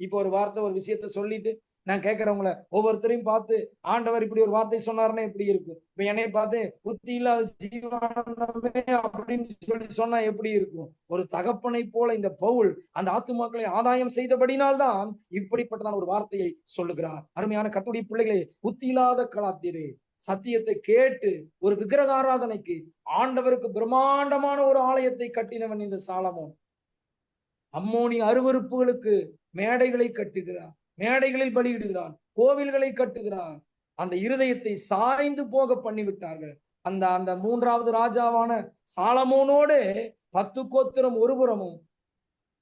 இப்போ ஒரு விஷயத்த சொல்லிட்டு நான் கேட்கிறவங்கள ஒவ்வொருத்தரையும் பார்த்து ஆண்டவர் இப்படி ஒரு வார்த்தை சொன்னாருன்னா எப்படி இருக்கும்? இப்ப என்னை பார்த்து புத்தி இல்லாத ஜீவானந்தமே அப்படின்னு சொல்லி சொன்னா எப்படி இருக்கும்? ஒரு தகப்பனை போல இந்த பவுல் அந்த ஆத்துமாக்களை ஆதாயம் செய்தபடினால்தான் இப்படிப்பட்டதான ஒரு வார்த்தையை சொல்லுகிறார். அருமையான கர்த்தருடைய பிள்ளைகளே, புத்தி இல்லாத கலாத்தியரே, சத்தியத்தை கேட்டு ஒரு விக்கிரக ஆராதனைக்கு ஆண்டவருக்கு பிரம்மாண்டமான ஒரு ஆலயத்தை கட்டினவன் இந்த சாலமோன். அம்மோனி அருவருப்புகளுக்கு மேடைகளை கட்டுகிறான், மேடைகளில் பலியிடுகிறான், கோவில்களை கட்டுகிறான். அந்த இருதயத்தை சாய்ந்து போக பண்ணிவிட்டார்கள். அந்த 3வது ராஜாவான சாலமோனோடு 10 கோத்திரம் ஒரு புறமும்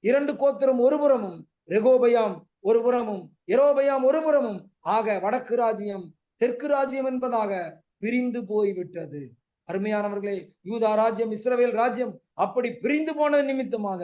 2 கோத்திரம் ஒரு புறமும் ரெகோபயாம் ஒரு புறமும் யெரொபெயாம் ஒரு புறமும் ஆக வடக்கு ராஜ்யம் தெற்கு ராஜ்யம் என்பதாக பிரிந்து போய்விட்டது. அருமையானவர்களே, யூதா ராஜ்யம், இஸ்ரவேல் ராஜ்யம் அப்படி பிரிந்து போனது நிமித்தமாக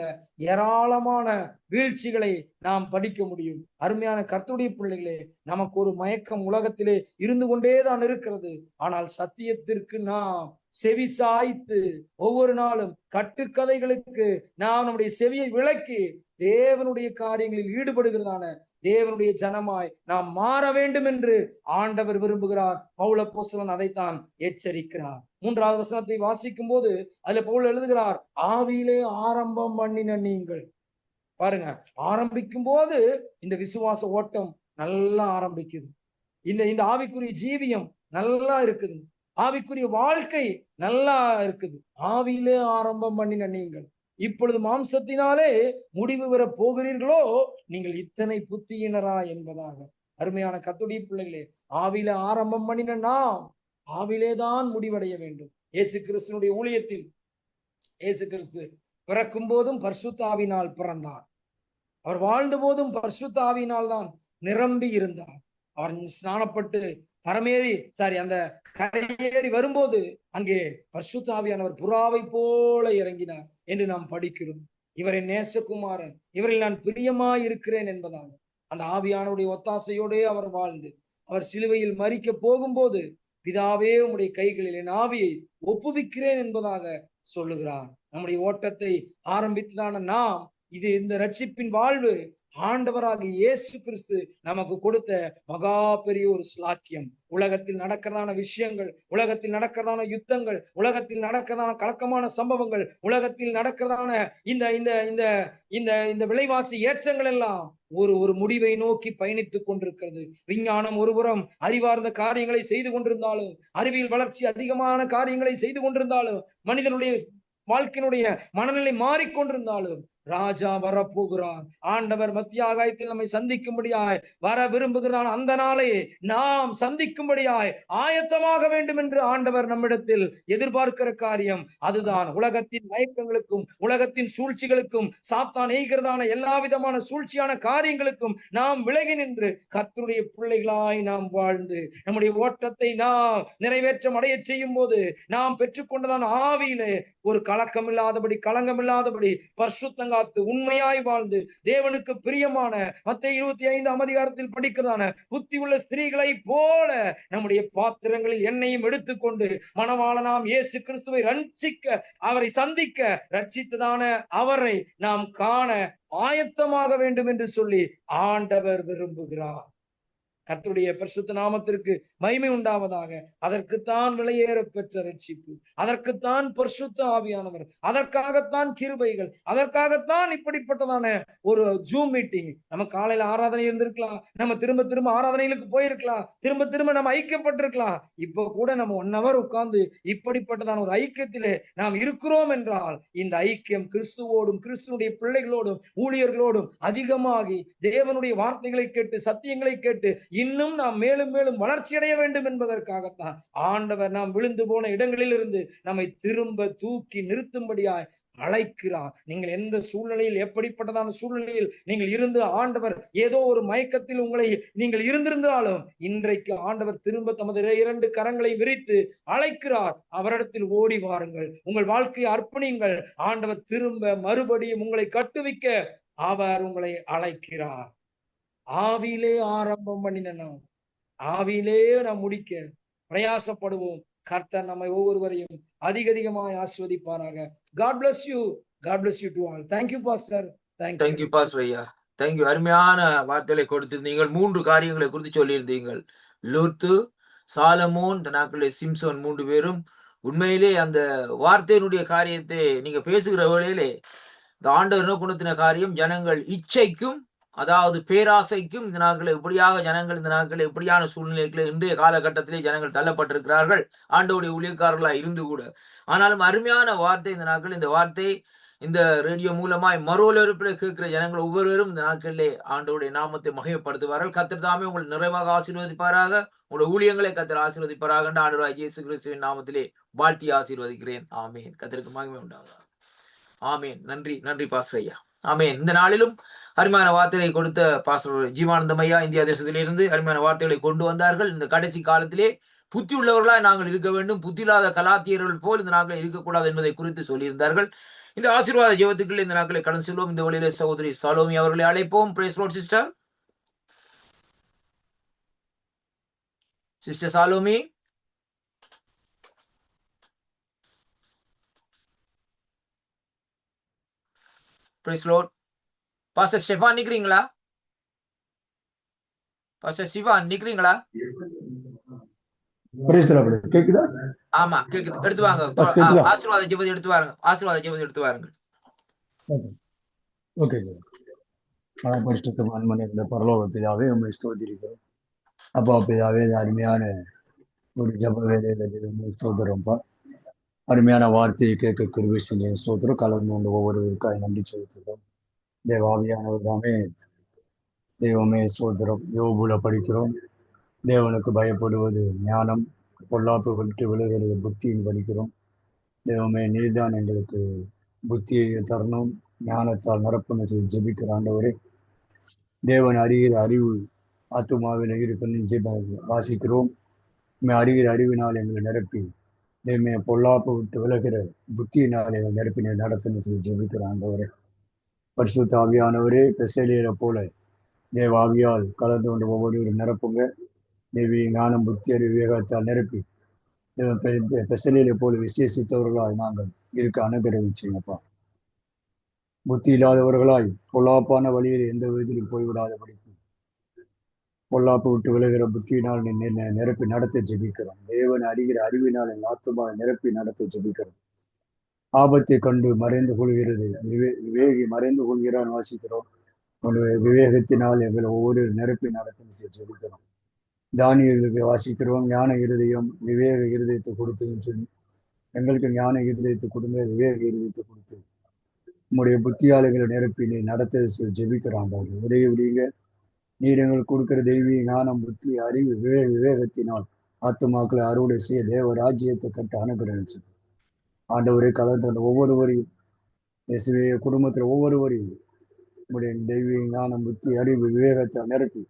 ஏராளமான வீழ்ச்சிகளை நாம் படிக்க முடியும். அருமையான கர்த்தருடைய பிள்ளைகளே, நமக்கு ஒரு மயக்கம் உலகத்திலே இருந்து கொண்டேதான் இருக்கிறது. ஆனால் சத்தியத்திற்கு நாம் செவி சாய்த்து ஒவ்வொரு நாளும் கட்டுக்கதைகளுக்கு நாம் நம்முடைய செவியை விலக்கி தேவனுடைய காரியங்களில் ஈடுபடுகிறதான தேவனுடைய ஜனமாய் நாம் மாற வேண்டும் என்று ஆண்டவர் விரும்புகிறார். பவுல் அப்போஸ்தலன் அதைத்தான் எச்சரிக்கிறார். 3வது வசனத்தை வாசிக்கும் போது அதுல பவுல் எழுதுகிறார், ஆவியிலே ஆரம்பம் பண்ணின நீங்கள். பாருங்க, ஆரம்பிக்கும் போது இந்த விசுவாச ஓட்டம் நல்லா ஆரம்பிக்குது. இந்த ஆவிக்குரிய ஜீவியம் நல்லா இருக்குது, ஆவிக்குரிய வாழ்க்கை நல்லா இருக்குது. ஆவியிலே ஆரம்பம் பண்ணின நீங்கள் இப்பொழுது மாம்சத்தினாலே முடிவு பெற போகிறீர்களோ, நீங்கள் இத்தனை புத்தியினரா என்பதாக. அருமையான கர்த்தருடைய பிள்ளைகளே, ஆவியில ஆரம்பம் பண்ணின நாம் ஆவிலேதான் முடிவடைய வேண்டும். இயேசு கிறிஸ்துனுடைய ஊழியத்தில் இயேசு கிறிஸ்து பிறக்கும் போதும் பரிசுத்த ஆவியினால் பிறந்தார். அவர் வாழ்ந்த போதும் பரிசுத்த ஆவியினால் தான் நிரம்பி இருந்தார். அவர் ஸ்நானப்பட்டு அந்த கரையேறி வரும்போது அங்கே பரிசுத்த ஆவியானவர் புறாவை போல இறங்கினார் என்று நாம் படிக்கிறோம். இவரை நேசகுமாரன், இவரில் நான் பிரியமாய் இருக்கிறேன் என்பதாக அந்த ஆவியானுடைய ஒத்தாசையோடே அவர் வாழ்ந்து அவர் சிலுவையில் மரிக்க போகும்போது, பிதாவே உம்முடைய கைகளில் என் ஆவியை ஒப்புவிக்கிறேன் என்பதாக சொல்லுகிறார். நம்முடைய ஓட்டத்தை ஆரம்பித்ததான நாம் இந்த ரட்சிப்பின் வாழ்வு ஆண்டவராக இயேசு கிறிஸ்து நமக்கு கொடுத்த மகா பெரிய ஒரு ஸ்லாக்கியம். உலகத்தில் நடக்கிறதான விஷயங்கள், உலகத்தில் நடக்கிறதான யுத்தங்கள், உலகத்தில் நடக்கிறதான கலக்கமான சம்பவங்கள், உலகத்தில் நடக்கிறதான இந்த இந்த இந்த இந்த இந்த விலைவாசி ஏற்றங்கள் எல்லாம் ஒரு முடிவை நோக்கி பயணித்துக் கொண்டிருக்கிறது. விஞ்ஞானம் ஒருபுறம் அறிவார்ந்த காரியங்களை செய்து கொண்டிருந்தாலும், அறிவியல் வளர்ச்சி அதிகமான காரியங்களை செய்து கொண்டிருந்தாலும், மனிதனுடைய வாழ்க்கையினுடைய மனநிலை மாறிக்கொண்டிருந்தாலும் ராஜா வரப்போகிறார். ஆண்டவர் மத்திய ஆகாயத்தில் நம்மை சந்திக்கும்படியாய் வர விரும்புகிறான். அந்த நாளை நாம் சந்திக்கும்படியாய் ஆயத்தமாக வேண்டும் என்று ஆண்டவர் நம்மிடத்தில் எதிர்பார்க்கிற காரியம் அதுதான். உலகத்தின் மயக்கங்களுக்கும் உலகத்தின் சூழ்ச்சிகளுக்கும் சாத்தான் எய்கிறதான எல்லா விதமான சூழ்ச்சியான காரியங்களுக்கும் நாம் விலகி நின்று கர்த்தருடைய பிள்ளைகளாய் நாம் வாழ்ந்து நம்முடைய ஓட்டத்தை நாம் நிறைவேற்றம் அடைய செய்யும் போது நாம் பெற்றுக்கொண்டதான ஆவியிலே ஒரு கலக்கமில்லாதபடி களங்கமில்லாதபடி பரிசுத்தம் காத்து உண்மையாய் வாழ்ந்து தேவனுக்கு பிரியமான மத்தேயு 25 அதிகாரத்தில் படிக்கிறதான புத்தி உள்ள ஸ்திரீகளை போல நம்முடைய பாத்திரங்களில் எண்ணெயும் எடுத்துக்கொண்டு மணவாளனாம் இயேசு கிறிஸ்துவை ரட்சிக்க, அவரை சந்திக்க, ரட்சித்ததான அவரை நாம் காண ஆயத்தமாக வேண்டும் என்று சொல்லி ஆண்டவர் விரும்புகிறார். கர்த்தருடைய பரிசுத்த நாமத்திற்கு மகிமை உண்டாவதாக. அதற்குத்தான் விலையேற பெற்ற ரட்சிப்பு, அதற்குத்தான் பரிசுத்த ஆவியானவர், அதற்காகத்தான் கிருபைகள், அதற்காகத்தான் இப்படிப்பட்டதான ஒரு ஜூம் மீட்டிங். நம்ம காலையில ஆராதனை இருந்திருக்கலாம், நம்ம திரும்ப திரும்ப ஆராதனைகளுக்கு போயிருக்கலாம், திரும்ப திரும்ப நம்ம ஐக்கியப்பட்டிருக்கலாம். இப்போ கூட நம்ம 1 hour உட்கார்ந்து இப்படிப்பட்டதான ஒரு ஐக்கியத்திலே நாம் இருக்கிறோம் என்றால், இந்த ஐக்கியம் கிறிஸ்துவோடும் கிறிஸ்துவனுடைய பிள்ளைகளோடும் ஊழியர்களோடும் அதிகமாகி தேவனுடைய வார்த்தைகளை கேட்டு சத்தியங்களை கேட்டு இன்னும் நாம் மேலும் மேலும் வளர்ச்சி அடைய வேண்டும் என்பதற்காகத்தான் ஆண்டவர் நாம் விழுந்து போன இடங்களில் இருந்து நம்மை திரும்ப தூக்கி நிறுத்தும்படியாய் அழைக்கிறார். நீங்கள் எந்த சூழ்நிலையில், எப்படிப்பட்டதான சூழ்நிலையில் நீங்கள் இருந்து ஆண்டவர் ஏதோ ஒரு மயக்கத்தில் உங்களை நீங்கள் இருந்திருந்தாலும், இன்றைக்கு ஆண்டவர் திரும்ப தமது 2 கரங்களை விரித்து அழைக்கிறார். அவரிடத்தில் ஓடி வாருங்கள், உங்கள் வாழ்க்கையை அர்ப்பணியுங்கள். ஆண்டவர் திரும்ப மறுபடியும் உங்களை கட்டுவிக்க அவர் உங்களை அழைக்கிறார். ஆவியிலே ஆரம்பம் பண்ணின நாம் ஆவியிலே நாம் முடிக்க பிரயாசப்படுவோம். கர்த்தர் நம்மை ஒவ்வொருவரையும் அதிகமாய் ஆசீர்வதிப்பாராக. God bless you. God bless you to all. Thank you, Pastor. Thank you, Pastor ஐயா. Thank you. அருமையான வார்த்தைகளை கொடுத்திருந்தீர்கள். 3 காரியங்களை குறித்து சொல்லியிருந்தீங்கள். லூத்து, சாலமோன், இந்த நாட்களில் சிம்சோன் 3 பேரும் உண்மையிலே அந்த வார்த்தையினுடைய காரியத்தை நீங்க பேசுகிற வேளையிலே இந்த ஆண்டவர் குணத்தின காரியம் ஜனங்கள் இச்சைக்கும், அதாவது பேராசைக்கும் இந்த நாட்களில் இப்படியாக ஜனங்கள் இந்த நாட்களில் இப்படியான சூழ்நிலைகளை இன்றைய காலகட்டத்திலே ஜனங்கள் தள்ளப்பட்டிருக்கிறார்கள், ஆண்டவருடைய ஊழியக்காரர்களாக இருந்து கூட. ஆனாலும் அருமையான வார்த்தை இந்த நாட்கள். இந்த வார்த்தை இந்த ரேடியோ மூலமாய் மறுவலிருப்பில் கேட்கிற ஜனங்கள் ஒவ்வொருவரும் இந்த நாட்களிலே ஆண்டவருடைய நாமத்தை மகிமைப்படுத்துவார்கள். கர்த்தர் தாமே உங்களை நிறைவாக ஆசீர்வதிப்பாராக. உங்களுடைய ஊழியங்களை கர்த்தர் ஆசீர்வதிப்பாராக என்று ஆண்டவராகிய இயேசு கிறிஸ்துவின் நாமத்திலே வாழ்த்தி ஆசீர்வதிக்கிறேன். ஆமேன். கர்த்தருக்கு மகிமை உண்டாவதாக. ஆமேன். நன்றி, நன்றி பாஸ்டர் ஐயா. ஆமேன். இந்த நாளிலும் அருமையான வார்த்தைகளை கொடுத்த பாஸ்டர் ஜீவானந்தம் ஐயா இந்தியா தேசத்திலிருந்து அருமையான வார்த்தைகளை கொண்டு வந்தார்கள். இந்த கடைசி காலத்திலே புத்தி உள்ளவர்களாய் நாங்கள் இருக்க வேண்டும். புத்தி இல்லாத கலாத்தியர்கள் போல் இந்த நாட்களை இருக்கக்கூடாது என்பதை குறித்து சொல்லியிருந்தார்கள். இந்த ஆசீர்வாத ஜெபத்துக்குள்ள இந்த நாட்களை கடந்து செல்வோம். இந்த வழியிலே சகோதரி சாலோமி அவர்களை அழைப்போம். Praise lord sister. Sister Salomi. Praise lord. Pastor Stephen நிக்கிறீங்களா? பாஸ்டர் சிவான் நிக்கிறீங்களா? கேக்குதா? ஆமா கேக்குது. எடுத்து வாங்க. ஆசீர்வாத ஜெபத்தை எடுத்து வாருங்க. ஆசீர்வாத ஜெபத்தை எடுத்து வாருங்க. Okay sir. பரிசுத்தமான மனித பரலோக பிதாவே உண்மை ஸ்தோத்திரிக்கிறோம். அப்பா பிதாவே, அருமையான ஒரு ஜப வேலையில சோதரம்ப்பா. அருமையான வார்த்தையை கேட்க கிருபை செஞ்ச சோதரம் கலந்து கொண்டு ஒவ்வொருவருக்காக நன்றி செலுத்துகிறோம். தேவாவியானவர் தாமே தெய்வமே சோதரம். யோபுல படிக்கிறோம், தேவனுக்கு பயப்படுவது ஞானம், பொல்லாப்பு விட்டு விழுகிறது புத்தின்னு படிக்கிறோம். தெய்வமே நீர்தான் எங்களுக்கு புத்தியை தரணும், ஞானத்தால் நிரப்பணும் சொல்லி ஜெபிக்கிற ஆண்டவரே. தேவன் அறிகிற அறிவு ஆத்துமாவில் இருக்குன்னு வாசிக்கிறோம். அறிகிற அறிவினால் எங்களை நிரப்பி தெய்வமே பொல்லாப்பு விட்டு விலகிற புத்தியினால் எங்களை நிரப்பி நடத்தணும் சொல்லி ஜெபிக்கிற ஆண்டவரே. பரிசுத்த ஆவியானவரே, பெசலியரை போல தேவாவியால் கலந்து கொண்டு ஒவ்வொருவரும் நிரப்புங்க. தேவி ஞானம் புத்தி அறிவு விவேகத்தால் நிரப்பி பெசலியலை போல விசேஷித்தவர்களாய் நாங்கள் இருக்க அனுகிரகிச்சீங்கப்பா. புத்தி இல்லாதவர்களாய் பொல்லாப்பான வழியில் எந்த விதத்திலும் போய்விடாத படிப்பு பொல்லாப்பு விட்டு விலகிற புத்தியினால் நிரப்பி நடத்த ஜெபிக்கிறோம். தேவன் அறிகிற அறிவினால் என் ஆத்துமாவை நிரப்பி நடத்த ஜெபிக்கிறோம். ஆபத்தை கண்டு மறைந்து கொள்கிறது விவேகி மறைந்து கொள்கிறான் வாசிக்கிறோம். விவேகத்தினால் எங்களை ஒவ்வொரு நிரப்பி நடத்த ஜெபிக்கிறோம். தானியலுக்கு வாசிக்கிறோம், ஞான இருதயம் விவேக இருதயத்தை கொடுத்துன்னு சொல்லி எங்களுக்கு ஞான இருதயத்தை கொடுங்க, விவேக இருதயத்தை கொடுத்து உங்களுடைய புத்தியாளர்களை நிரப்பி நீ நடத்த ஜெபிக்கிறான். உதவி விடுங்க. நீர் எங்களுக்கு கொடுக்கிற தெய்வீக ஞானம் புத்தி அறிவு விவேகத்தினால் ஆத்துமாக்களை அறுவடை செய்ய தேவ ராஜ்யத்தை கட்ட அனுகிரகிச்சு ஆண்டவரை கலந்து ஒவ்வொருவரையும் குடும்பத்தில் ஒவ்வொருவரையும் உங்களுடைய தெய்வீக ஞானம் புத்தி அறிவு விவேகத்தை நிரப்பி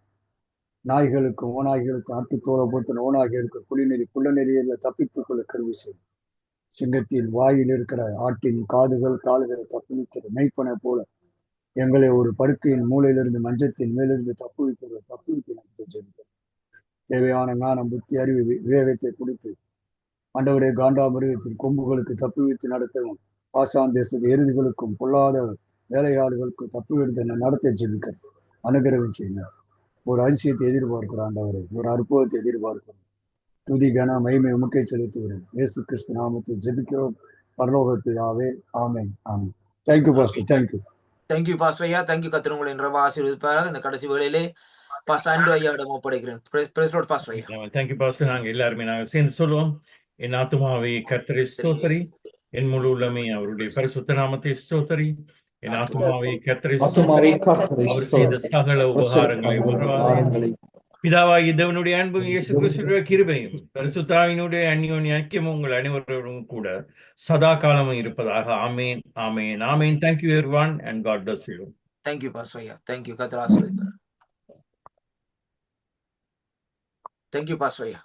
நாய்களுக்கும் ஓநாய்களுக்கும் ஆட்டுத்தோலை போட்டு ஓநாய்களுக்கு குளிநெறி குள்ள நெறியில தப்பித்துக் கொள்ள கருவி செய்யும். சிங்கத்தின் வாயில் இருக்கிற ஆட்டின் காதுகள் கால்களை தப்பி நிற்கிற மெய்ப்பனை போல எங்களை ஒரு படுக்கையின் மூலையிலிருந்து மஞ்சத்தின் மேலிருந்து தப்புவிக்க ஜெபிக்கிறோம். தேவையான ஞானம் புத்தி அறிவு விவேகத்தை கொடுத்து ஆண்டவரே காண்டாமிருகத்தின் கொம்புகளுக்கு தப்புவித்து நடத்தவும், பாசான் தேசத்து எருதுகளுக்கும் பொல்லாத வேலையாடுகளுக்கும் தப்புவித்து நடத்த ஜெபிக்கிறோம். அனுகிரகம் செய்யுங்க. ஒரு அதிசயத்தை எதிர்பார்க்கிறோம் ஆண்டவரே, ஒரு அற்புதத்தை எதிர்பார்க்கிறோம். துதி கன மகிமை உமக்கே செலுத்துகிறோம். இயேசு கிறிஸ்து நாமத்தில் ஜெபிக்கிறோம் பரலோக பிதாவே. ஆமென். ஆமென். Thank you pastor. Thank you. Thank you pastor ஐயா. தேங்க்யூ கர்த்தர் உங்களை இன்று ஆசீர்வதிப்பாராக. இந்த கடைசி வேளையிலே பாஸ்டர் அன்பு ஐயாவிடம் ஒப்படைக்கிறேன். பிரைஸ் லார்ட் பாஸ்டர் ஐயா. Thank you pastor. நாங்க எல்லாருமே சேர்ந்து சொல்லுவோம். என் ஆத்துமாவை கர்த்தரை ஸ்தோத்திரி, என் முழு உள்ளமே அவருடைய பரிசுத்த நாமத்தை ஸ்தோத்திரி. என் ஆத்துமாவை கர்த்தரை ஸ்தோத்திரி, அவர் செய்த சகல உபகாரங்களை மறவாதே. பிதாவாகிய தேவனுடைய அன்பும் இயேசு கிறிஸ்துவினுடைய கிருபையும் பரிசுத்தாவினுடைய அந்யோன்ய ஐக்கியமும் உங்கள் அனைவரோடும் கூட சதா காலமும் இருப்பதாக. ஆமேன். ஆமேன். ஆமேன். Thank you everyone and God bless you. Thank you pastor ஐயா. தேங்க்யூ கர்த்தர் ஆசீர்வதிப்பார். தேங்க்யூ பாஸ்டர் ஐயா.